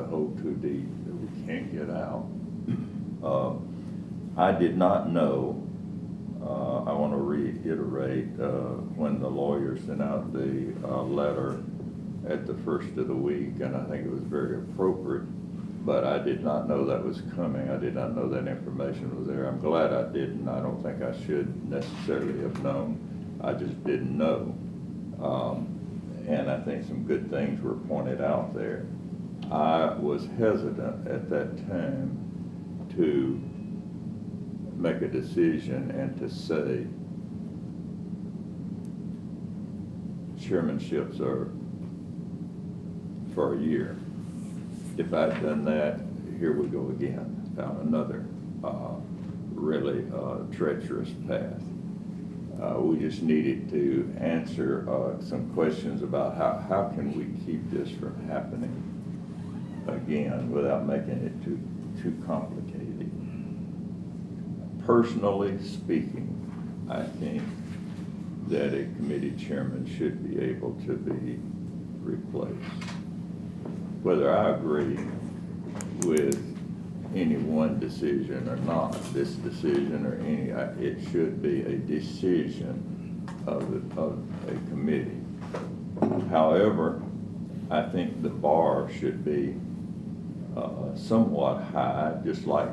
hole too deep that we can't get out. I did not know, I want to reiterate, when the lawyer sent out the letter at the first of the week, and I think it was very appropriate, but I did not know that was coming. I did not know that information was there. I'm glad I didn't. I don't think I should necessarily have known. I just didn't know. And I think some good things were pointed out there. I was hesitant at that time to make a decision and to say chairmanships are for a year. If I'd done that, here we go again, down another really treacherous path. We just needed to answer some questions about how can we keep this from happening again without making it too complicated. Personally speaking, I think that a committee chairman should be able to be replaced. Whether I agree with any one decision or not, this decision or any, it should be a decision of a committee. However, I think the bar should be somewhat high, just like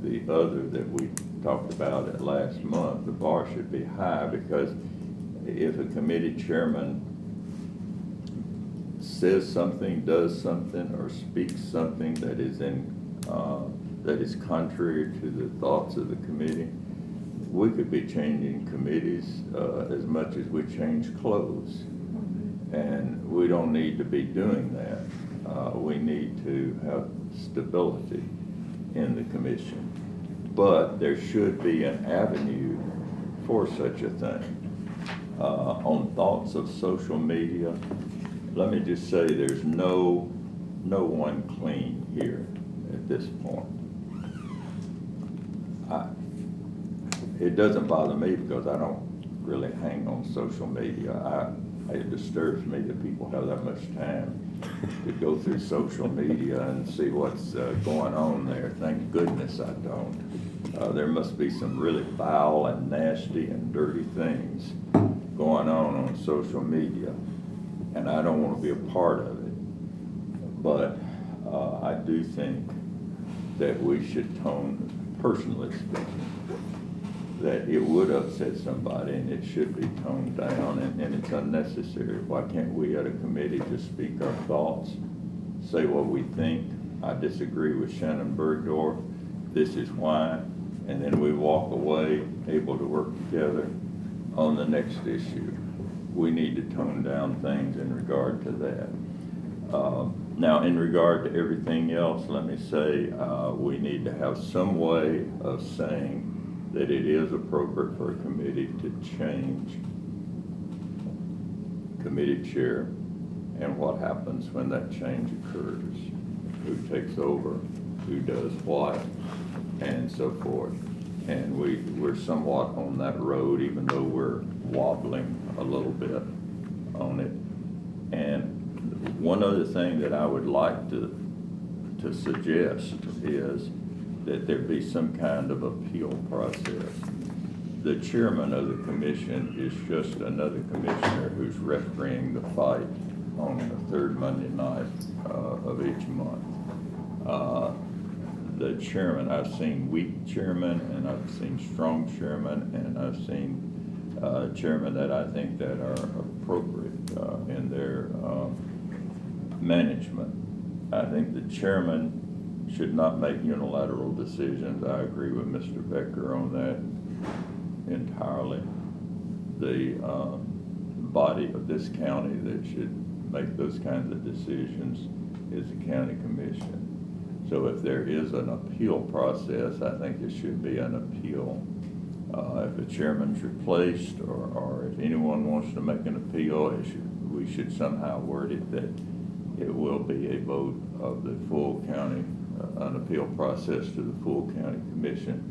the other that we talked about it last month, the bar should be high, because if a committee chairman says something, does something, or speaks something that is that is contrary to the thoughts of the committee, we could be changing committees as much as we change clothes. And we don't need to be doing that. We need to have stability in the commission. But there should be an avenue for such a thing. On thoughts of social media, let me just say there's no one clean here at this point. It doesn't bother me because I don't really hang on social media. It disturbs me that people have that much time to go through social media and see what's going on there. Thank goodness I don't. There must be some really foul and nasty and dirty things going on social media, and I don't want to be a part of it. But I do think that we should tone, personally speaking, that it would upset somebody and it should be toned down, and it's unnecessary. Why can't we at a committee just speak our thoughts, say what we think? I disagree with Shannon Bergdorf, this is why, and then we walk away able to work together on the next issue. We need to tone down things in regard to that. Now, in regard to everything else, let me say we need to have some way of saying that it is appropriate for a committee to change committee chair and what happens when that change occurs. Who takes over, who does what, and so forth. And we're somewhat on that road, even though we're wobbling a little bit on it. And one other thing that I would like to suggest is that there be some kind of appeal process. The chairman of the commission is just another commissioner who's refereeing the fight on the third Monday night of each month. The chairman, I've seen weak chairmen, and I've seen strong chairmen, and I've seen chairmen that I think that are appropriate in their management. I think the chairman should not make unilateral decisions. I agree with Mr. Becker on that entirely. The body of this county that should make those kinds of decisions is the county commission. So if there is an appeal process, I think there should be an appeal. If a chairman's replaced, or if anyone wants to make an appeal, we should somehow word it that it will be a vote of the full county, an appeal process to the full county commission.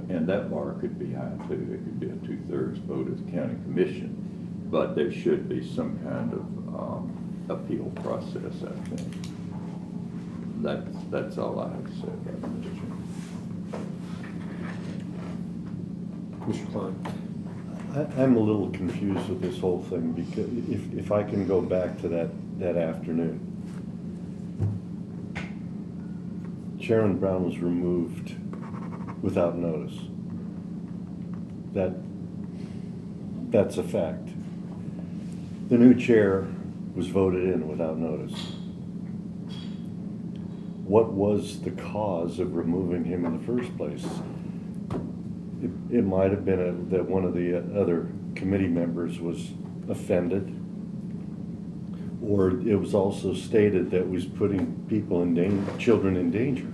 And that bar could be high too. It could be a 2/3 vote of the county commission. But there should be some kind of appeal process, I think. That's all I have to say about that, Mr. Chairman. Mr. Klein. I'm a little confused with this whole thing, because if I can go back to that afternoon. Sharon Brown was removed without notice. That's a fact. The new chair was voted in without notice. What was the cause of removing him in the first place? It might have been that one of the other committee members was offended, or it was also stated that was putting people in danger, children in danger.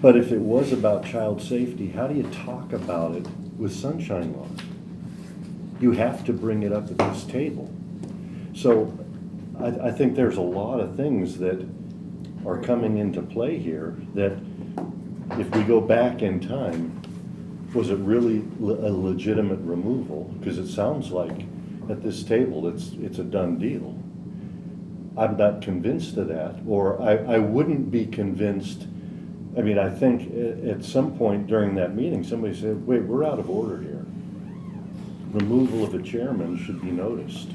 But if it was about child safety, how do you talk about it with sunshine laws? You have to bring it up at this table. So I think there's a lot of things that are coming into play here that if we go back in time, was it really a legitimate removal? Because it sounds like at this table it's a done deal. I'm not convinced of that, or I wouldn't be convinced. I mean, I think at some point during that meeting, somebody said, wait, we're out of order here. Removal of a chairman should be noticed.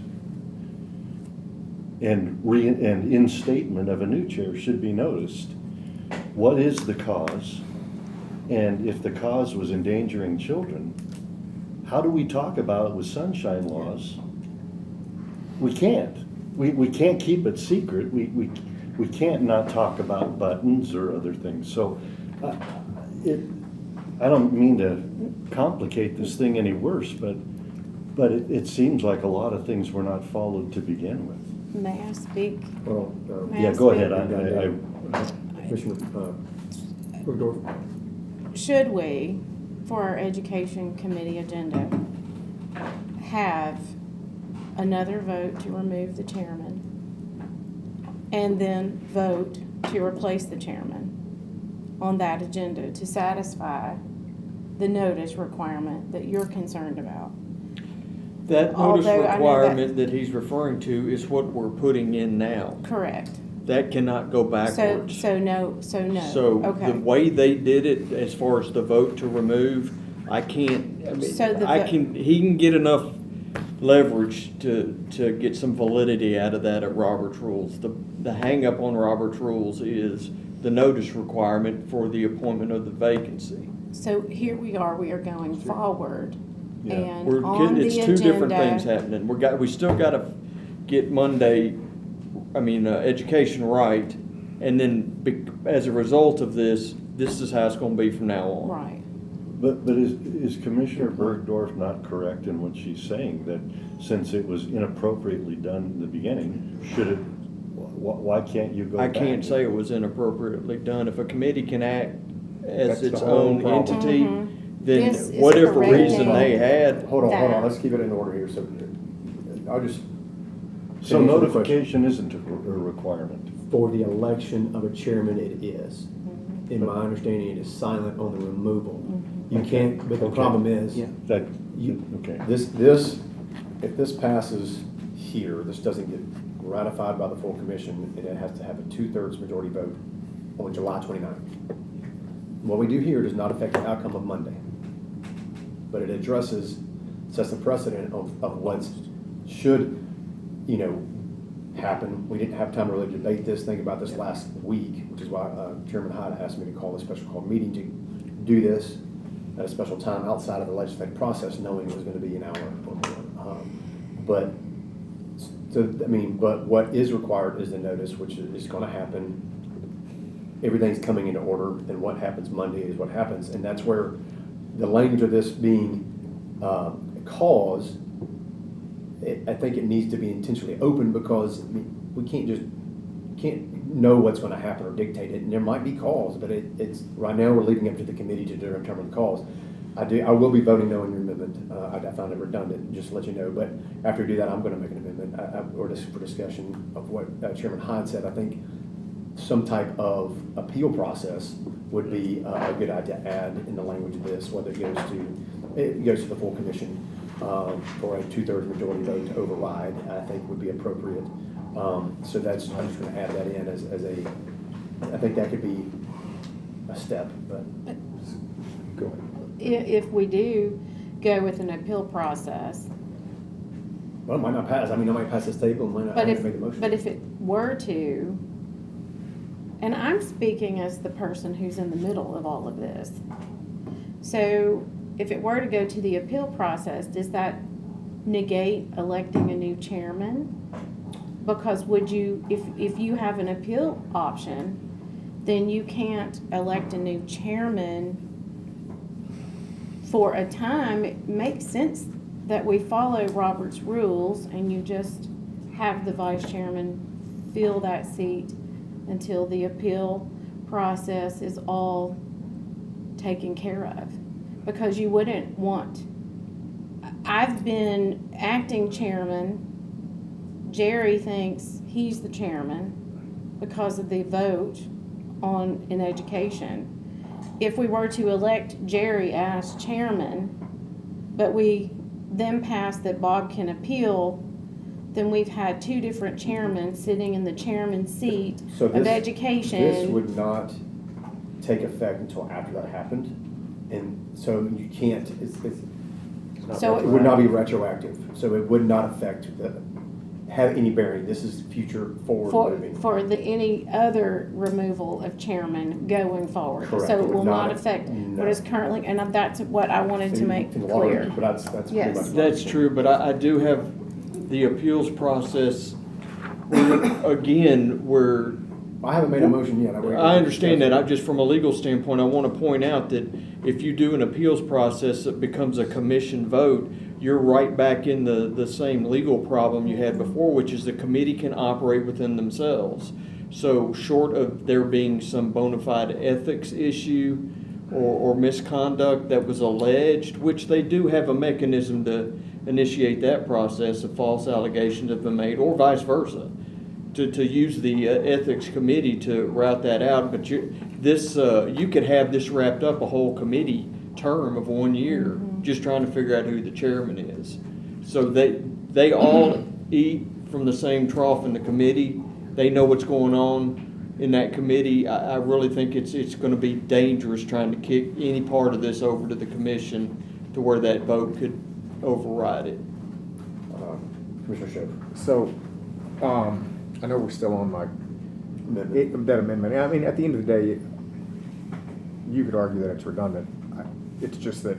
And instatement of a new chair should be noticed. What is the cause? And if the cause was endangering children, how do we talk about it with sunshine laws? We can't. We can't keep it secret. We can't not talk about buttons or other things. So I don't mean to complicate this thing any worse, but it seems like a lot of things were not followed to begin with. May I speak? Well, May Yeah, I go speak? ahead. Commissioner Bergdorf? Should we, for our education committee agenda, have another vote to remove the chairman and then vote to replace the chairman on that agenda to satisfy the notice requirement that you're concerned about? That notice Although I know that- requirement that he's referring to is what we're putting in now. Correct. That cannot go backwards. So no. So Okay. the way they did it, as far as the vote to remove, I can't, I mean, So the he can get enough leverage to get some validity out of that at Robert's rules. The hang up on Robert's rules is the notice requirement for the appointment of the vacancy. So here we are going forward, Yeah. and on the It's agenda. two different things happening. We still gotta get education right, and then as a result of this is how it's gonna be from now on. Right. But is Commissioner Bergdorf not correct in what she's saying, that since it was inappropriately done in the beginning, why can't you go I back? can't say it was inappropriately done. If a committee can act as That's the its whole own problem. entity, Mhm. then This is whatever correcting reason they had, Hold on, that. let's keep it in order here, so I'll just. So answer the notification isn't a requirement. For the election of a chairman, it is. Mm-hmm. In my understanding, it is silent on the removal. Mm-hmm. You can't, but the Okay. problem is, That, you, okay. if this passes here, this doesn't get ratified by the full commission, and it has to have a 2/3 majority vote on July 29th. What we do here does not affect the outcome of Monday, but it sets a precedent of what should, happen. We didn't have time to really debate this, think about this last week, which is why Chairman Hyde asked me to call a special call meeting to do this at a special time outside of the legislative process, knowing it was going to be an hour or more. But what is required is the notice, which is going to happen. Everything's coming into order, and what happens Monday is what happens, and that's where the language of this being cause. I think it needs to be intentionally open, because we can't know what's going to happen or dictate it, and there might be calls, but it's right now we're leaving up to the committee to determine the calls. I will be voting no on your amendment. I found it redundant, just to let you know. But after I do that, I'm going to make an amendment or just for discussion of what Chairman Hyde said. I think some type of appeal process would be a good idea to add in the language of this, whether it goes to the full commission for a 2/3 majority vote to override. I think would be appropriate. So I'm just going to add that in as I think that could be a step. But go ahead. If we do go with an appeal process, Well, it might not pass. I might pass this table, it might not. I haven't made the motion. but if it were to, and I'm speaking as the person who's in the middle of all of this. So if it were to go to the appeal process, does that negate electing a new chairman? Because if you have an appeal option, then you can't elect a new chairman for a time. It makes sense that we follow Robert's rules and you just have the vice chairman fill that seat until the appeal process is all taken care of. Because you wouldn't want, I've been acting chairman, Jerry thinks he's the chairman because of the vote in education. If we were to elect Jerry as chairman, but we then pass that Bob can appeal, then we've had two different chairmen sitting in the chairman's seat So of education. This would not take effect until after that happened, and so you can't. It would not be retroactive, so it would not affect have any bearing. This is future forward moving. For the, any other removal of chairman going forward. Correct. So it will not Not- affect no. what is currently, and that's what I wanted to make In the long run, clear. but that's pretty Yes. much. what That's I'm true, but I do have the appeals process, again, where I haven't made a motion yet. I understand that. Just from a legal standpoint, I want to point out that if you do an appeals process that becomes a commission vote, you're right back in the same legal problem you had before, which is the committee can operate within themselves. So short of there being some bona fide ethics issue or misconduct that was alleged, which they do have a mechanism to initiate that process if false allegations have been made, or vice versa, to use the ethics committee to route that out. But you could have this wrapped up a whole committee term of 1 year, just trying to figure out who the chairman is. So they all eat from the same trough in the committee. They know what's going on in that committee. I really think it's going to be dangerous trying to kick any part of this over to the commission to where that vote could override it. Commissioner Schoaf. So, I know we're still on my, that amendment. I mean, at the end of the day, you could argue that it's redundant. It's just that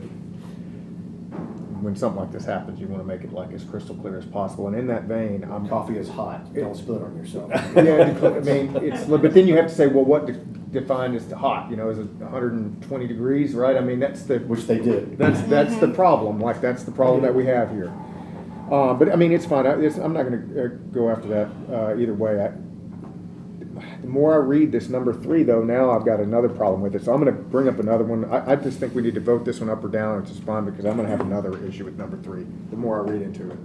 when something like this happens, you want to make it like as crystal clear as possible. And in that vein, Coffee is hot. Don't spill it on yourself. Yeah, I mean, but then you have to say, well, what defined as hot? You know, is it 120 degrees, right? I mean, that's the, Which they did. that's the problem. Like, that's the problem that we have here. But I mean, it's fine. I'm not going to go after that either way. The more I read this number 3, though, now I've got another problem with it. So I'm going to bring up another one. I just think we need to vote this one up or down. It's just fine because I'm going to have another issue with number 3. The more I read into it,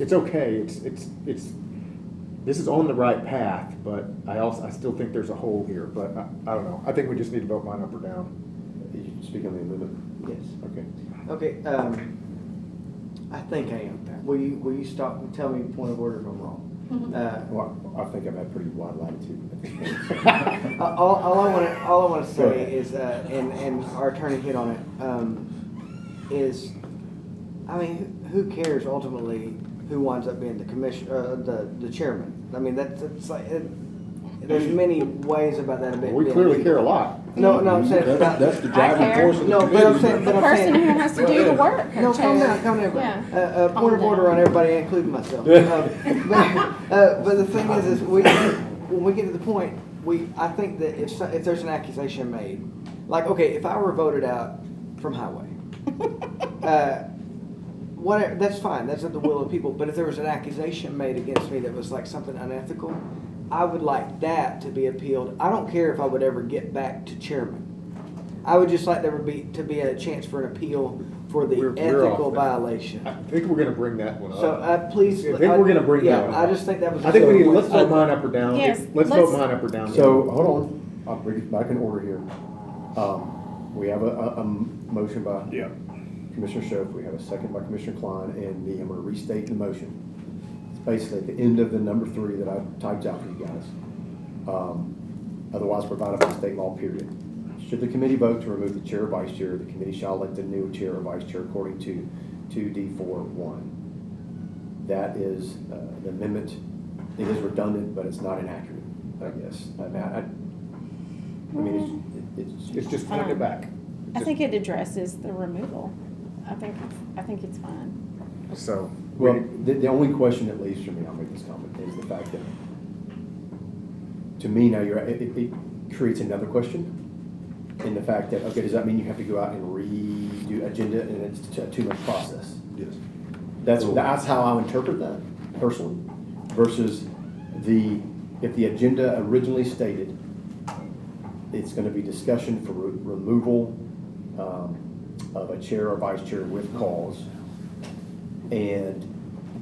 it's okay. This is on the right path, but I still think there's a hole here. But I don't know. I think we just need to vote mine up or down. Did you speak on the amendment? Yes. Okay. Okay, I think I am. Will you stop and tell me point of order if I'm wrong? Well, I think I've had pretty wide latitude. All I want to say is, and our attorney hit on it, is, I mean, who cares ultimately who winds up being the commission, the chairman? I mean, that's like, there's many ways about that. We clearly care a lot. No, I'm saying That's the driving care. force of the No, but I'm committee. saying, The person who has to do the work. No, calm down. Yeah. Point of order on everybody, including myself. But the thing is when we get to the point, I think that if there's an accusation made, like, okay, if I were voted out from highway, whatever, that's fine. That's at the will of people. But if there was an accusation made against me that was like something unethical, I would like that to be appealed. I don't care if I would ever get back to chairman. I would just like there would be a chance for an appeal for the We're ethical off that. violation. I think we're going to bring that one up. So please. I think we're going to bring that one up. I just think that was. I think we need, let's vote mine up or down. Yes, Let's vote mine up or down. So, hold on. I'll bring it back in order here. We have a motion by Commissioner Schoaf. We have a second by Commissioner Klein, and I'm going to restate the motion. It's basically at the end of the number 3 that I typed out for you guys. Otherwise provided by state law, period. Should the committee vote to remove the chair or vice chair, the committee shall elect a new chair or vice chair according to 2D41. That is the amendment. It is redundant, but it's not inaccurate, I guess. I mean, It's just putting it back. I think it addresses the removal. I think it's fine. So, well, the only question that leaves for me, I'll make this comment, is the fact that, to me now, it creates another question. In the fact that, okay, does that mean you have to go out and redo agenda and it's too much process? Yes. That's how I interpret that personally, versus if the agenda originally stated it's going to be discussion for removal of a chair or vice chair with cause, and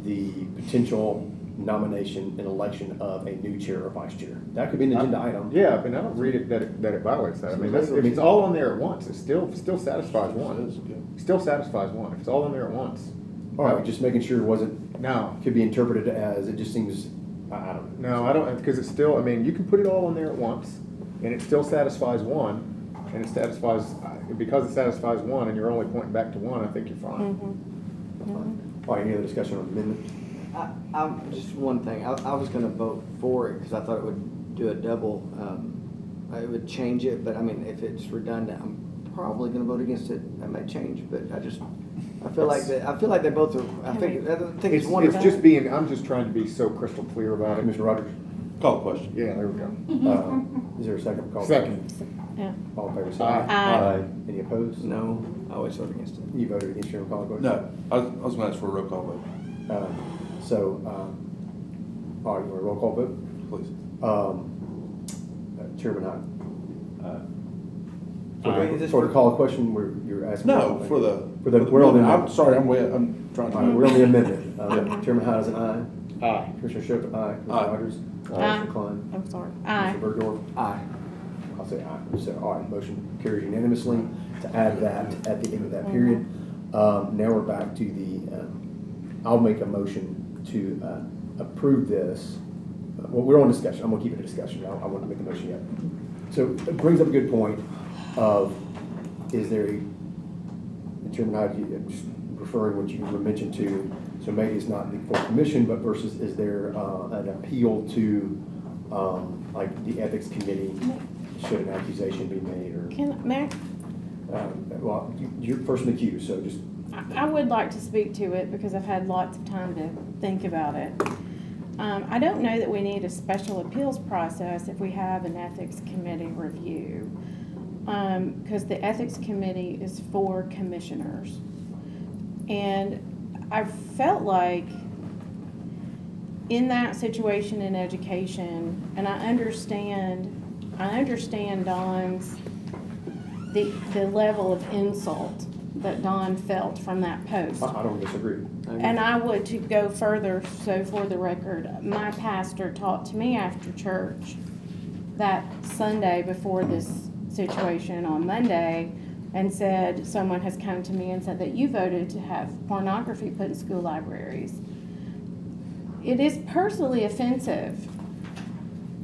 the potential nomination and election of a new chair or vice chair. That could be an agenda item. yeah, I mean, I don't read it that it violates that. I mean, it's all on there at once. It still satisfies one. Still satisfies one. If it's all on there at once. All right, just making sure it wasn't, No. could be interpreted as, it just seems, I don't know. No, I don't, because it's still, I mean, you can put it all on there at once, and it still satisfies one, and it satisfies, because it satisfies one, and you're only pointing back to one, I think you're fine. All right, any other discussion on the amendment? I'm just one thing. I was gonna vote for it because I thought it would do a double. It would change it, but I mean, if it's redundant, I'm probably gonna vote against it. That may change, but I feel like they both are. I think it's one. It's just being, I'm just trying to be so crystal clear about it. Mr. Rogers, Call the question. Yeah, there we go. is there a second call? Second. Yeah. All in favor, say Aye. aye. Aye. Any opposed? No, I always vote against it. You voted against your own call question? No, I was gonna ask for a roll call vote, All right, you want a roll call vote? please. Chairman, Is this for the for- call question, you're asking? No, for the. We're on the I'm amendment. sorry, I'm trying All right, we're on to. the amendment. Chairman Hyde is an aye. Aye. Commissioner Shook, aye. Commissioner Aye. Rogers? Aye. Commissioner Klein? I'm sorry. Aye. Commissioner Bergdorf? Aye. I'll say aye. So, all right, motion carries unanimously to add that at the end of that period. Now we're back to I'll make a motion to approve this. Well, we're on discussion. I'm gonna keep it a discussion. I want to make a motion yet. So it brings up a good point of, is there Chairman Hyde, just referring what you were mentioned to, so maybe it's not the full commission, but versus is there an appeal to like the ethics committee, should an accusation be made, or Mac, well, you're first in the queue, so just I would like to speak to it because I've had lots of time to think about it. I don't know that we need a special appeals process if we have an ethics committee review. Because the ethics committee is for commissioners. And I felt like in that situation in education, and I understand Don's, the level of insult that Don felt from that post. I don't disagree. And I would, to go further, so for the record, my pastor talked to me after church that Sunday before this situation on Monday and said, someone has come to me and said that you voted to have pornography put in school libraries. It is personally offensive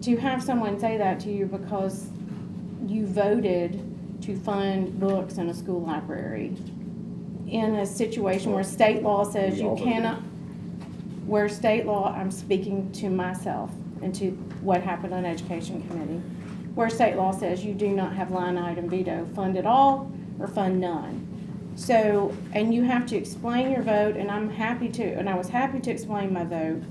to have someone say that to you because you voted to fund books in a school library in a situation where state law says you cannot, where state law, I'm speaking to myself and to what happened on Education Committee, where state law says you do not have line item veto, fund it all or fund none. So, and you have to explain your vote, and I'm happy to, and I was happy to explain my vote,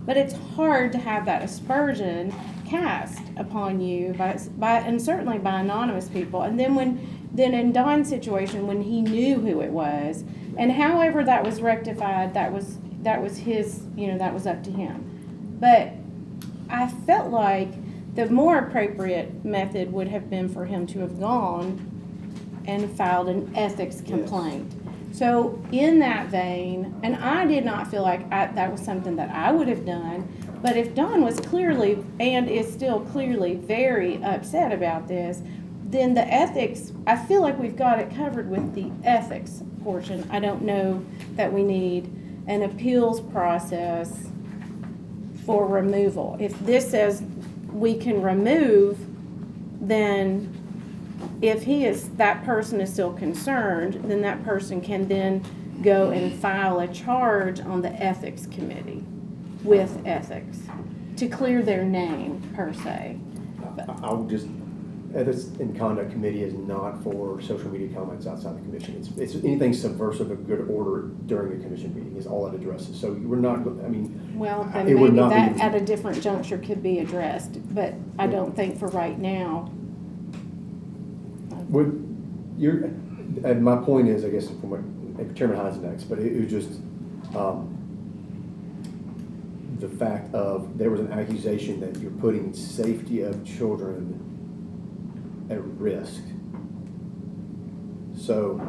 but it's hard to have that aspersion cast upon you by and certainly by anonymous people. And then in Don's situation, when he knew who it was, and however that was rectified, that was his, that was up to him. But I felt like the more appropriate method would have been for him to have gone and filed an ethics complaint. So in that vein, and I did not feel like that was something that I would have done, but if Don was clearly, and is still clearly very upset about this, then the ethics, I feel like we've got it covered with the ethics portion. I don't know that we need an appeals process for removal. If this says we can remove, then if that person is still concerned, then that person can then go and file a charge on the ethics committee with ethics to clear their name, per se. I'll just, ethics and conduct committee is not for social media comments outside the commission. It's anything subversive of good order during a commission meeting is all it addresses. So we're not, I mean. Well, it then would maybe not be- that at a different juncture could be addressed, but I don't think for right now. And my point is, I guess, from what Chairman Hyde's next, but it was just the fact of there was an accusation that you're putting safety of children at risk. So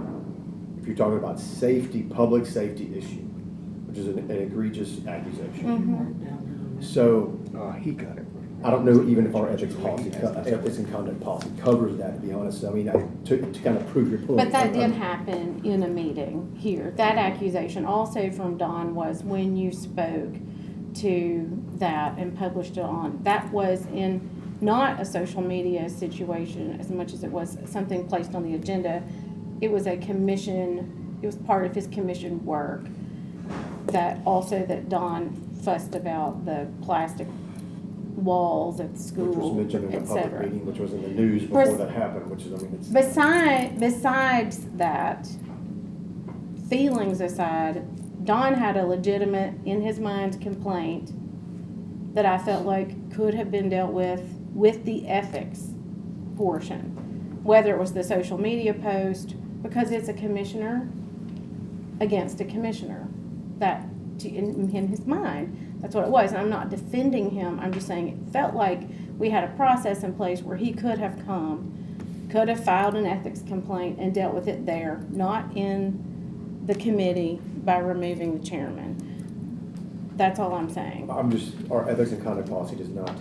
if you're talking about safety, public safety issue, which is an egregious accusation. So He got it. I don't know even if our ethics and conduct policy covers that, to be honest. I mean, to kind of prove your point. But that did happen in a meeting here. That accusation also from Don was when you spoke to that and published it on. That was in not a social media situation as much as it was something placed on the agenda. It was a commission, it was part of his commission work. that also that Don fussed about the plastic walls at the school, Which was mentioned in a et public cetera. meeting, which was in the news before that happened, which is, I mean, it's. Besides that, feelings aside, Don had a legitimate, in his mind, complaint that I felt like could have been dealt with the ethics portion. Whether it was the social media post, because it's a commissioner against a commissioner. That, in his mind, that's what it was. And I'm not defending him, I'm just saying it felt like we had a process in place where he could have filed an ethics complaint and dealt with it there, not in the committee by removing the chairman. That's all I'm saying. Our ethics and conduct policy does not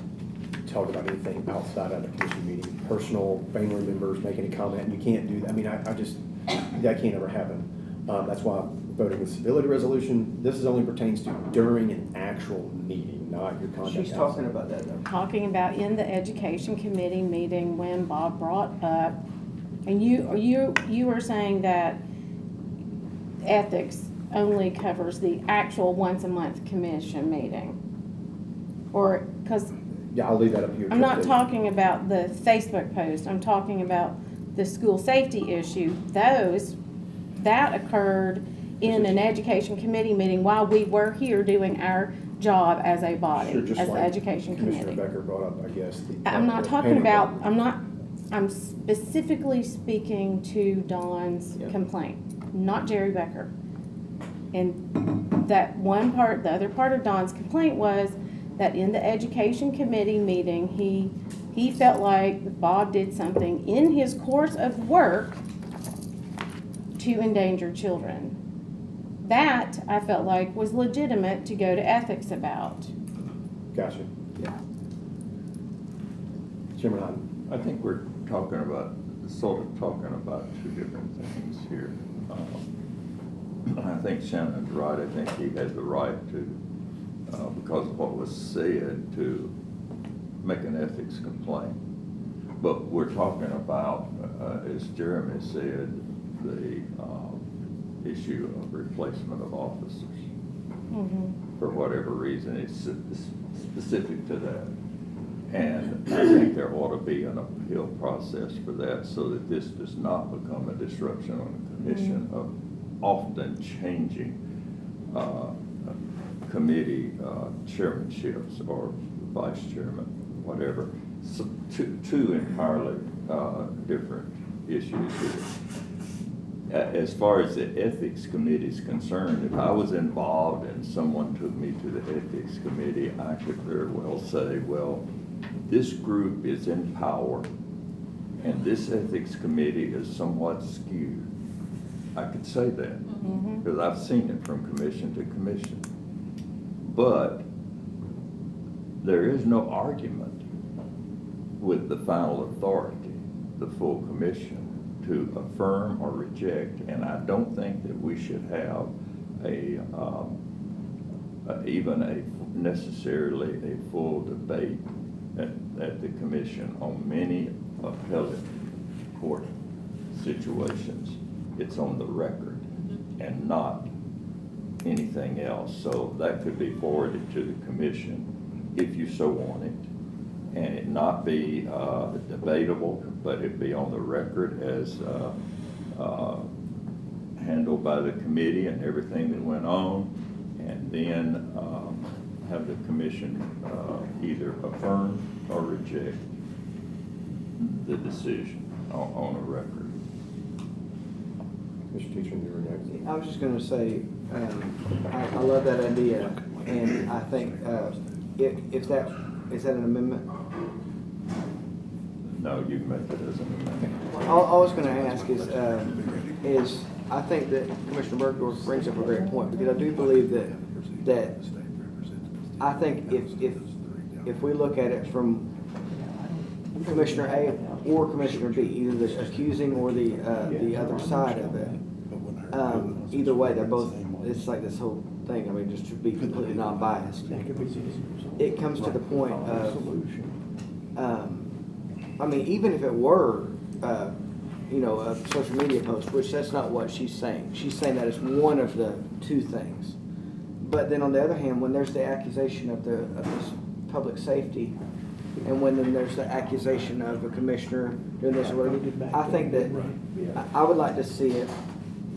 talk about anything outside of the commission meeting, personal family members make any comment, you can't do that. I mean, that can't ever happen. That's why I'm voting the civility resolution, this only pertains to during an actual meeting, not your conduct. She's talking about that though. Talking about in the education committee meeting when Bob brought up, and you were saying that ethics only covers the actual once a month commission meeting. Or, because Yeah, I'll leave that up here. I'm not talking about the Facebook post, I'm talking about the school safety issue. That occurred in an education committee meeting while we were here doing our job as a body, Sure, just as the like education Commissioner committee. Becker brought up, I guess. I'm not the talking panel. about, I'm specifically speaking to Dawn's Yeah. complaint, not Jerry Becker. And that one part, the other part of Dawn's complaint was that in the education committee meeting, he felt like Bob did something in his course of work to endanger children. That, I felt like, was legitimate to go to ethics about. Gotcha. Yeah. Chairman Hyden. I think we're talking about two different things here. I think Shannon's right. I think he had the right to, because of what was said, to make an ethics complaint. But we're talking about, as Jeremy said, the issue of replacement of officers. Mm-hmm. For whatever reason, it's specific to that. And I think there ought to be an appeal process for that so that this does not become a disruption on the commission of often changing committee chairmanships or vice chairman, whatever. So two entirely different issues here. As far as the ethics committee is concerned, if I was involved and someone took me to the ethics committee, I could very well say, well, this group is in power and this ethics committee is somewhat skewed. I could say that because I've seen it from commission to commission. But there is no argument with the final authority, the full commission, to affirm or reject, and I don't think that we should have necessarily a full debate at the commission on many appellate court situations. It's on the record and not anything else. So that could be forwarded to the commission if you so want it, and it not be debatable, but it be on the record as handled by the committee and everything that went on, and then have the commission either affirm or reject the decision on a record. Mr. Teacher, you were next. I was just gonna say, I love that idea, and I think, if that, is that an amendment? No, you can make it as an amendment. All I was gonna ask is I think that Commissioner Bergdorf brings up a great point, because I do believe that I think if we look at it from Commissioner A or Commissioner B, either the accusing or the other side of it, either way, they're both, it's like this whole thing, I mean, just to be completely non-biased. It comes to the point of, I mean, even if it were, a social media post, which that's not what she's saying. She's saying that it's one of the two things. but then on the other hand, when there's the accusation of this public safety, and when then there's the accusation of a commissioner doing this, or whatever, I think that, I would like to see it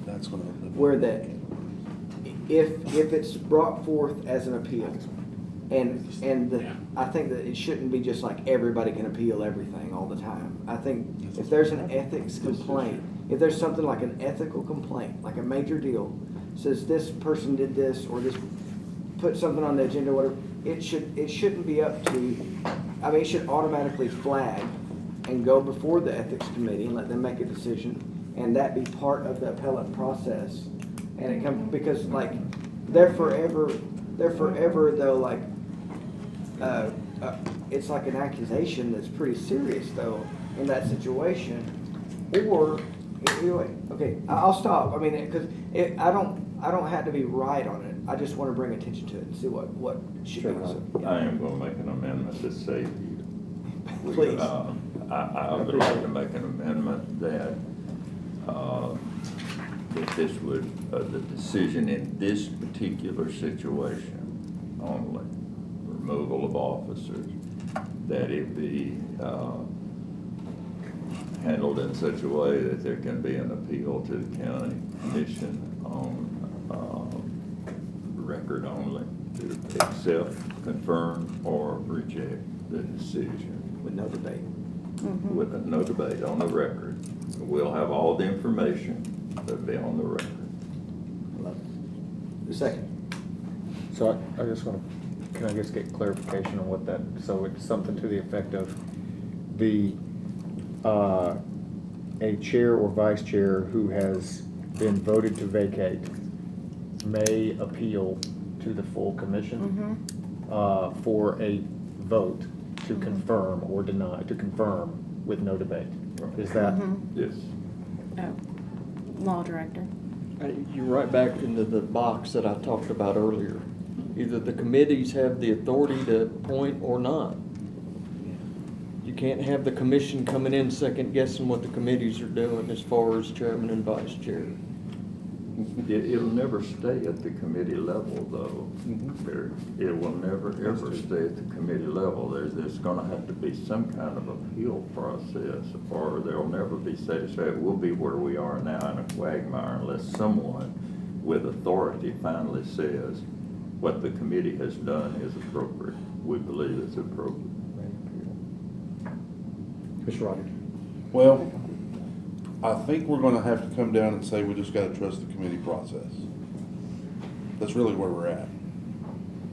That's gonna. where that, if it's brought forth as an appeal, I think that it shouldn't be just like everybody can appeal everything all the time. I think if there's an ethics complaint, if there's something like an ethical complaint, like a major deal, says this person did this, or this, put something on the agenda, whatever, it shouldn't be up to, I mean, it should automatically flag and go before the ethics committee and let them make a decision, and that be part of the appellate process. And it comes, because like, they're forever though, like, it's like an accusation that's pretty serious though in that situation. Or, anyway, okay, I'll stop. I mean, because I don't have to be right on it. I just want to bring attention to it and see what should be. So, yeah. I am gonna make an amendment to say, Please. I would like to make an amendment that, if this would, the decision in this particular situation only, removal of officers, that it be, handled in such a way that there can be an appeal to the county commission on, record only, to accept, confirm, or reject the decision. With no debate. With no debate, on the record. We'll have all the information that'll be on the record. Love it. Second. So I just want to, can I just get clarification on what that, so it's something to the effect of a chair or vice chair who has been voted to vacate may appeal to the full commission for a vote to confirm or deny, to confirm with no debate. Is that? Yes. Oh, law director. You're right back into the box that I talked about earlier. Either the committees have the authority to appoint or not. You can't have the commission coming in second guessing what the committees are doing as far as chairman and vice chair. It'll never stay at the committee level, though. It will never, ever stay at the committee level. There's gonna have to be some kind of appeal process, or there'll never be satisfied. We'll be where we are now in a quagmire unless someone with authority finally says what the committee has done is appropriate. We believe it's appropriate. Mr. Rogers. Well, I think we're gonna have to come down and say we just gotta trust the committee process. That's really where we're at.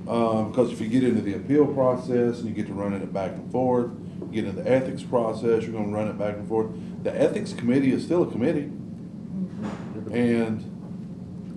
Because if you get into the appeal process and you get to running it back and forth, you get into the ethics process, you're gonna run it back and forth. The ethics committee is still a committee. And,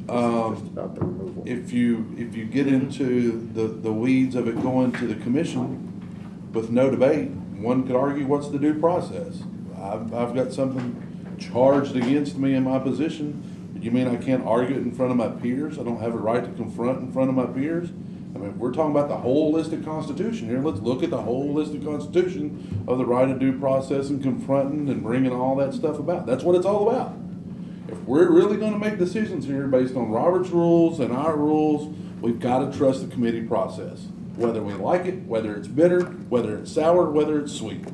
Just about the removal. if you get into the weeds of it going to the commission with no debate, one could argue, what's the due process? I've got something charged against me in my position. You mean I can't argue it in front of my peers? I don't have a right to confront in front of my peers? I mean, if we're talking about the holistic Constitution here, let's look at the holistic Constitution of the right of due process and confronting and bringing all that stuff about. That's what it's all about. If we're really gonna make decisions here based on Robert's rules and our rules, we've gotta trust the committee process. Whether we like it, whether it's bitter, whether it's sour, whether it's sweet.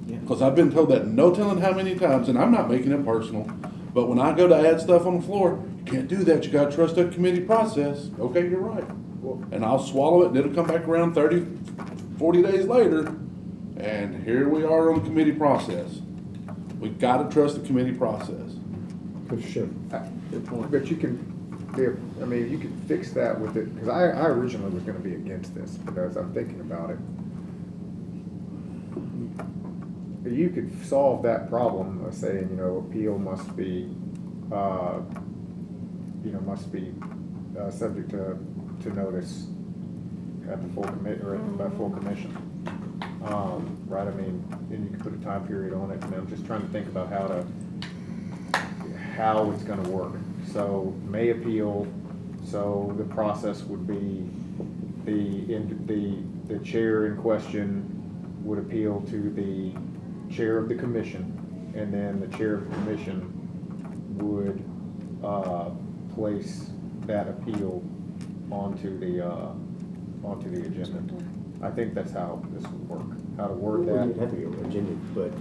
Because I've been told that no telling how many times, and I'm not making it personal, but when I go to add stuff on the floor, you can't do that, you gotta trust that committee process. Okay, you're right. And I'll swallow it, and it'll come back around 30, 40 days later, and here we are on the committee process. We've gotta trust the committee process. Mr. Schiff. Good point. But you can, I mean, you can fix that with it, because I originally was gonna be against this, but as I'm thinking about it, you could solve that problem of saying, appeal must be, subject to notice at the full commit, or at the full commission. Right, I mean, and you can put a time period on it, and I'm just trying to think about how it's gonna work. So may appeal, so the process would be the chair in question would appeal to the chair of the commission, and then the chair of the commission would place that appeal onto the agenda. I think that's how this would work, how to word Well, it'd that. have to be on the agenda, but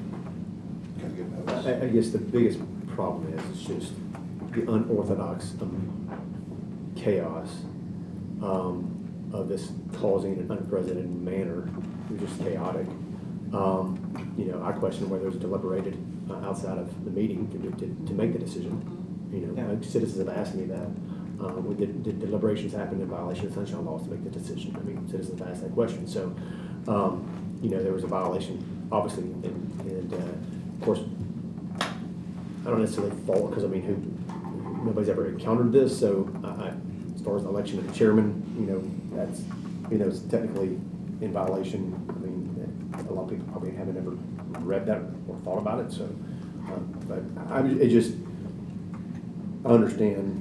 Gotta get notice. I guess the biggest problem is, it's just the unorthodox chaos of this causing an unprecedented manner. It was just chaotic. You know, I question whether it was deliberated outside of the meeting to make the decision. You know, Yeah. citizens have asked me that. Did deliberations happen in violation of sunshine laws to make the decision? I mean, citizens have asked that question. So, you know, there was a violation, obviously, and of course, I don't necessarily fault, because I mean, nobody's ever encountered this, so as far as the election of the chairman, you know, that's, you know, it's technically in violation. I mean, a lot of people probably haven't ever read that or thought about it, so, but I understand,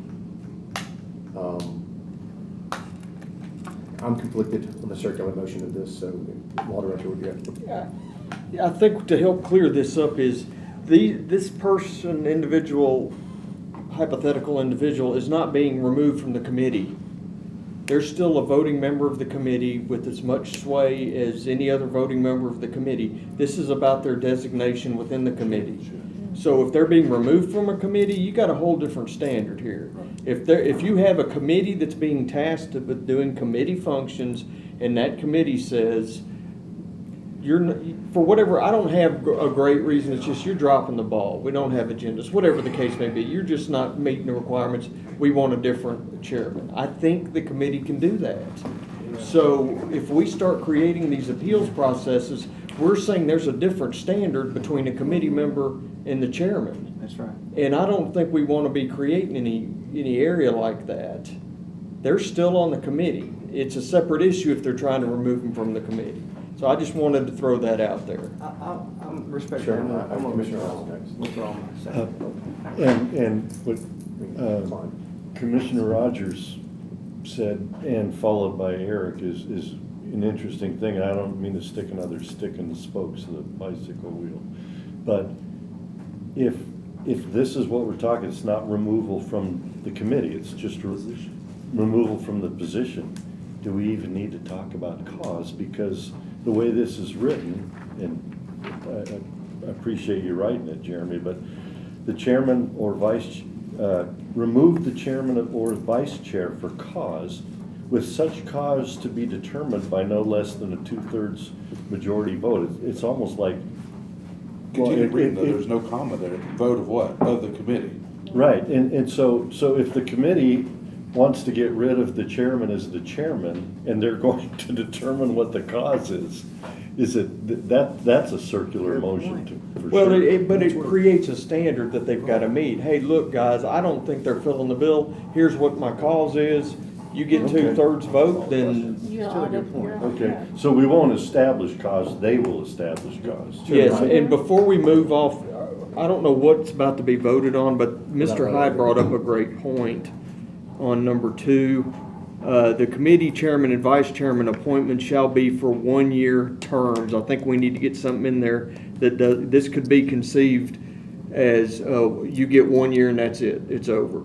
I'm conflicted on the circular motion of this, so law director would you? I think to help clear this up is, this person, individual, hypothetical individual is not being removed from the committee. They're still a voting member of the committee with as much sway as any other voting member of the committee. This is about their designation within the committee. So if they're being removed from a committee, you got a whole different standard here. If you have a committee that's being tasked with doing committee functions, and that committee says, for whatever, I don't have a great reason, it's just you're dropping the ball, we don't have agendas, whatever the case may be, you're just not meeting the requirements, we want a different chairman. I think the committee can do that. So if we start creating these appeals processes, we're saying there's a different standard between a committee member and the chairman. That's right. And I don't think we want to be creating any area like that. They're still on the committee. It's a separate issue if they're trying to remove them from the committee. So I just wanted to throw that out there. I'm respectful. Sure, I'm gonna Commissioner withdraw. Ross next. Withdraw my second. And what Commissioner Rogers said, and followed by Eric, is an interesting thing. And I don't mean to stick another stick in the spokes of the bicycle wheel. But if this is what we're talking, it's not removal from the committee, it's just removal from the position. Do we even need to talk about cause? Because the way this is written, and I appreciate you writing it, Jeremy, but the chairman or remove the chairman or vice chair for cause, with such cause to be determined by no less than a 2/3 majority vote. It's almost like, Continue reading, though, there's no comma there. Vote of what? Of the committee. right, and so if the committee wants to get rid of the chairman as the chairman, and they're going to determine what the cause is that's a circular motion for Well, sure. but it creates a standard that they've got to meet. Hey, look, guys, I don't think they're filling the bill. Here's what my cause is. You get Okay. 2/3 vote, then You're Still a on good it, point. you're on Okay, it. so we won't establish cause, they will establish cause. yes. And before we move off, I don't know what's about to be voted on, but Mr. Hyde brought up a great point on number 2. The committee chairman and vice chairman appointments shall be for 1-year terms. I think we need to get something in there that this could be conceived as, you get 1 year and that's it, it's over.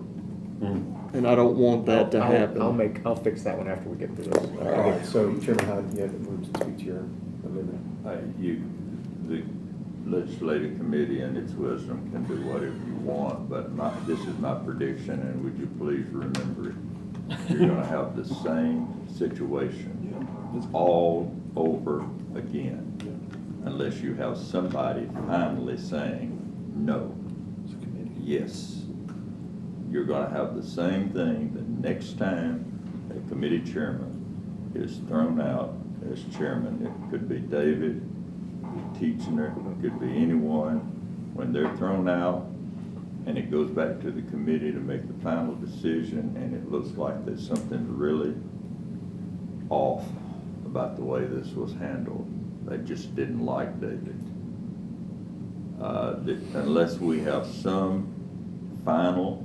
And I don't want that to happen. I'll fix that one after we get through this. All right, so Chairman Hyde, you have room to speak to your amendment. The legislative committee in its wisdom can do whatever you want, but this is my prediction, and would you please remember it? You're gonna have the same situation all over again, unless you have somebody finally saying, no, yes. You're gonna have the same thing the next time a committee chairman is thrown out as chairman. It could be David, Teachner, it could be anyone. When they're thrown out and it goes back to the committee to make the final decision, and it looks like there's something really off about the way this was handled. They just didn't like David. Unless we have some final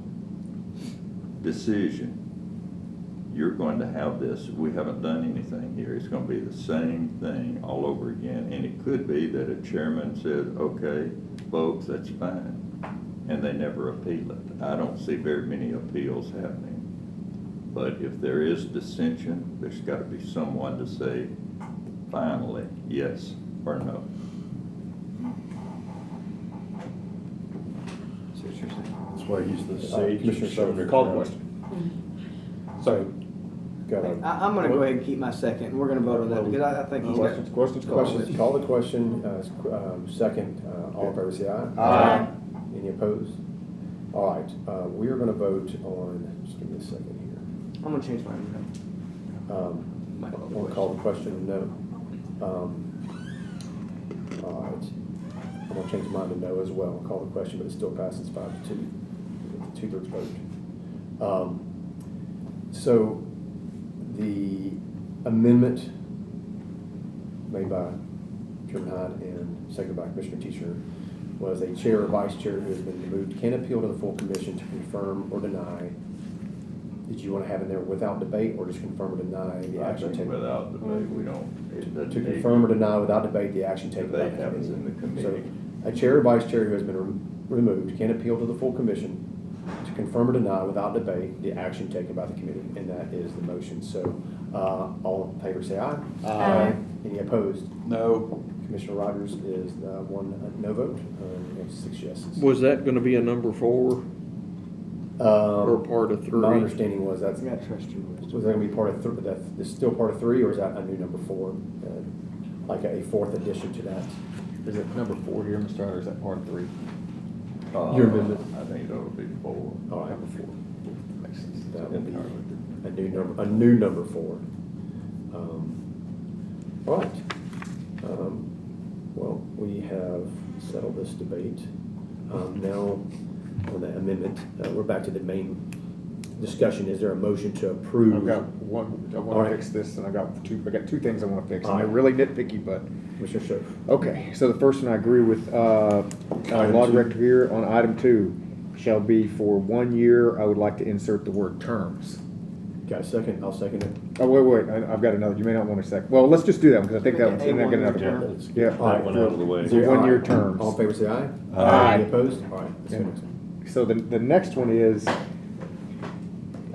decision, you're going to have this. We haven't done anything here. It's going to be the same thing all over again. And it could be that a chairman says, okay, folks, that's fine. And they never appeal it. I don't see very many appeals happening. But if there is dissension, there's got to be someone to say finally yes or no. See what you're saying? That's why I use the sage. Commissioner Sumner. Call the question. So, go ahead. I'm gonna go ahead and keep my second, and we're gonna vote on that, because I think he's got. Questions Questions, call the question, second, all in favor say aye. Aye. Any opposed? All right, we are gonna vote on, just give me a second here. I'm gonna change mine. Might call the We'll call the question no. All right, I'm gonna change mine to no as well, call the question, but it still passes 5-2, with a 2/3 vote. So, the amendment made by Chairman Hyde and seconded by Commissioner Teacher was a chair or vice chair who has been removed can appeal to the full commission to confirm or deny. Did you want to have in there without debate or just confirm or deny the I action think taken? without debate, we don't. it doesn't To need- confirm or deny without debate the action taken by the Debate happens committee. in the committee. So, a chair or vice chair who has been removed can appeal to the full commission to confirm or deny without debate the action taken by the committee, and that is the motion. So, all in favor say aye. Aye. Any opposed? No. Commissioner Rogers is the one no vote, we have 6 yeses. Was that gonna be a number 4 or part of 3? My understanding was that's, I gotta trust you. was that gonna be part of, that is still part of 3, or is that a new number 4? Like a 4th addition to that? Is it number 4 here, Mr. Ryder, or is that part of 3? Your amendment. I think that'll be 4. All right. Number 4. Makes sense. That will be a new number 4. All right. Well, we have settled this debate. Now, on the amendment, we're back to the main discussion. Is there a motion to approve? I've got one, I All want right. to fix this, and I got two things I want to fix, All and they're right. really nitpicky, but, Commissioner Schiff. okay. So the first one, I agree with, Law 2. Director here on item 2, shall be for 1 year. I would like to insert the word terms. Got a second? I'll second it. Oh, wait, I've got another, you may not want a second. Well, let's just do that one, because I think that one's, and I get another Yeah. one. Yeah. That one out of the way. So 1 year terms. All in favor say aye. Aye. Any opposed? All right. Let's Yeah. go next one. So the next one is,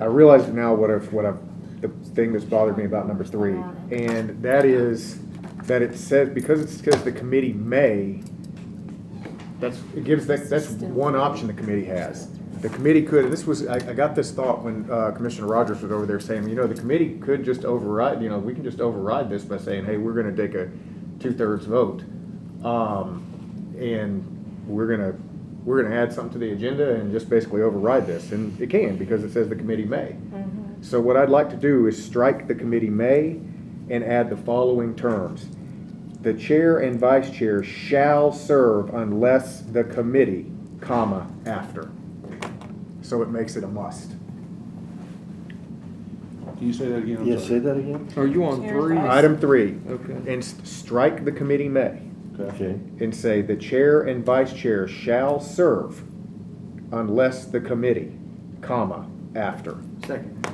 I realize now the thing that's bothered me about number 3, and that is that it says, because it says the committee may, that's one option the committee has. The committee could, and this was, I got this thought when Commissioner Rogers was over there saying, the committee could just override, we can just override this by saying, hey, we're gonna take a 2/3 vote. And we're gonna add something to the agenda and just basically override this, and it can, because it says the committee may. So what I'd like to do is strike the committee may and add the following terms. The chair and vice chair shall serve unless the committee, comma, after. So it makes it a must. Can you say that again? I'm Yeah, sorry. say that again? Are you on Chair 3? vice- Item 3. Okay. And strike the committee may. Okay. And say the chair and vice chair shall serve unless the committee, comma, after. Second.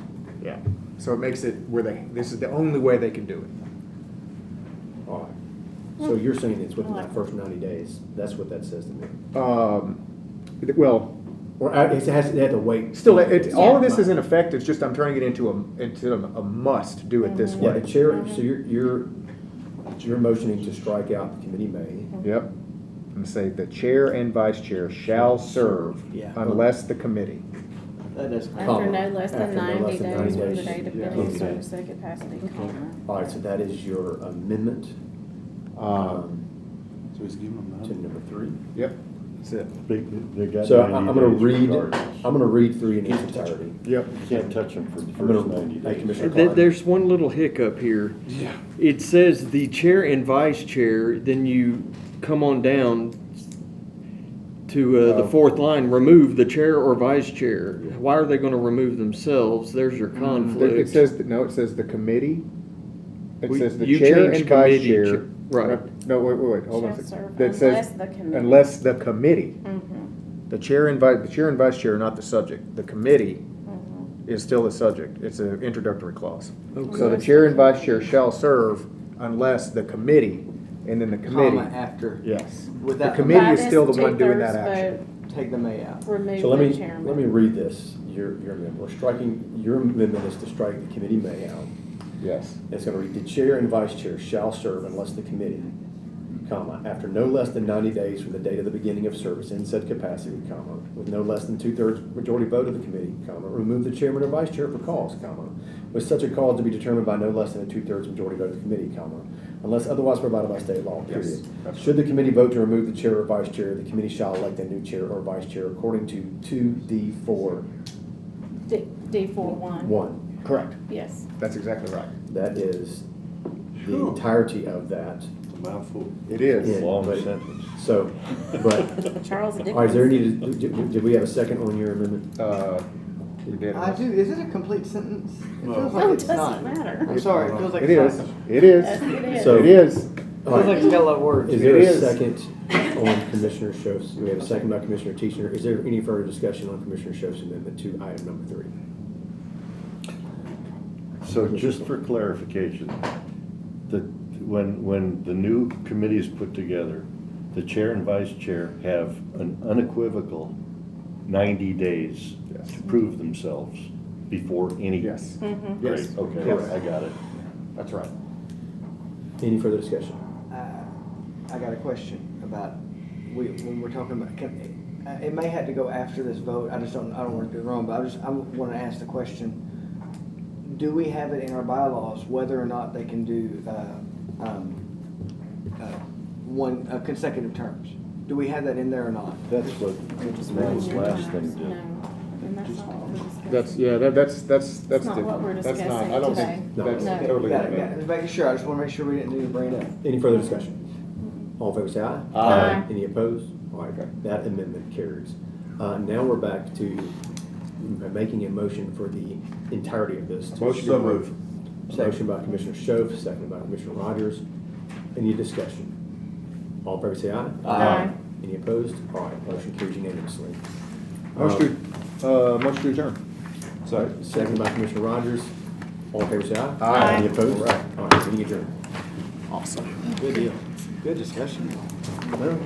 Yeah. So it makes it where this is the only way they can do it. All right. So you're saying it's within that first 90 days? That's what that says to me. Well, Or it had to wait. still, all of this is in effect, it's just I'm turning it into a must, do it this Yeah, way. the chair, so you're motioning to strike out the committee may. Yep. And say the chair and vice chair shall serve Yeah. unless the committee. That does. After no less than After no 90 less than days 90 from the days. date of Yeah. bidding Okay. service to capacity, comma. All right, so that is your amendment So he's giving them to that. number 3. Yep. That's it. They got So 90 I'm gonna days read, regardless. I'm gonna read 3 in its entirety. Yep. You can't touch them for the I'm first gonna- 90 Hey, days. Commissioner Klein. There's one little hiccup here. Yeah. It says the chair and vice chair, then you come on down to the 4th line, remove the chair or vice chair. Why are they gonna remove themselves? There's your conflict. It says, it says the committee. It says the You chair changed and vice committee, chair. right. No, wait, hold on a Shall second. serve That says, unless the committee. unless the committee. Mhm, The chair and vice chair are not the subject. The committee mhm. is still the subject. It's an introductory clause. Okay. So the chair and vice chair shall serve unless the committee, and then the committee. Comma after. Yes. With The that- committee By is still this the one doing that 2/3 action. vote, Take the may out. Remove So let me, the chairman. let me read this, your amendment. We're striking, your amendment is to strike the committee may out. Yes. It's gonna read, the chair and vice chair shall serve unless the committee, comma, after no less than 90 days from the date of the beginning of service in said capacity, comma, with no less than 2/3 majority vote of the committee, comma, remove the chairman or vice chair for cause, comma, with such a cause to be determined by no less than a 2/3 majority vote of the committee, comma, unless otherwise provided by state law, Yes, period. that's Should the committee vote to remove the chair or vice chair, the committee shall elect a new chair or vice chair according to 2D4 D41. 1. Correct. Yes. That's exactly right. That is the entirety of that. It's a mouthful. It is. Yeah. Long but- sentence. So, but, Charles Dickens. all right, is there any, did we have a second on your amendment? We did. I do, is it a complete sentence? It feels No, like it it's doesn't not. matter. I'm sorry, it feels like It it's is. not. It is. Yes, it is. So- It is. It feels like it's got a lot of words. Is there It a is. second on Commissioner Schoaf's, we have a second by Commissioner Teachner. Is there any further discussion on Commissioner Schoaf's amendment to item number 3? So just for clarification, when the new committee is put together, the chair and vice chair have an unequivocal 90 days Yes. to prove themselves before any. Yes. Mhm. Great, Yes. okay, Yes. I got it. That's right. Any further discussion? I got a question about, when we're talking about, it may have to go after this vote, I don't want to do it wrong, but I want to ask the question, do we have it in our bylaws whether or not they can do, consecutive terms? Do we have that in there or not? That's what Ron's last thing did. No, and that's not what we're discussing. That's, yeah, that's That's not different. what we're That's not, discussing I don't today. think, No. that's No. totally Got it, different. just making sure, I just want to make sure we didn't need to bring it up. Any further discussion? All in favor say aye. Aye. Any opposed? All right, that amendment carries. Now we're back to making a motion for the entirety of this. Motion to So approve. moved. Motion by Commissioner Schoaf, seconded by Commissioner Rogers. Any discussion? All in favor say aye. Aye. Any opposed? All right, motion carries unanimously. Motion to adjourn. Seconded by Commissioner Rogers. All in favor say aye. Aye. Any opposed? All right. All right, meeting adjourned. Awesome. Good deal. Good discussion. Well,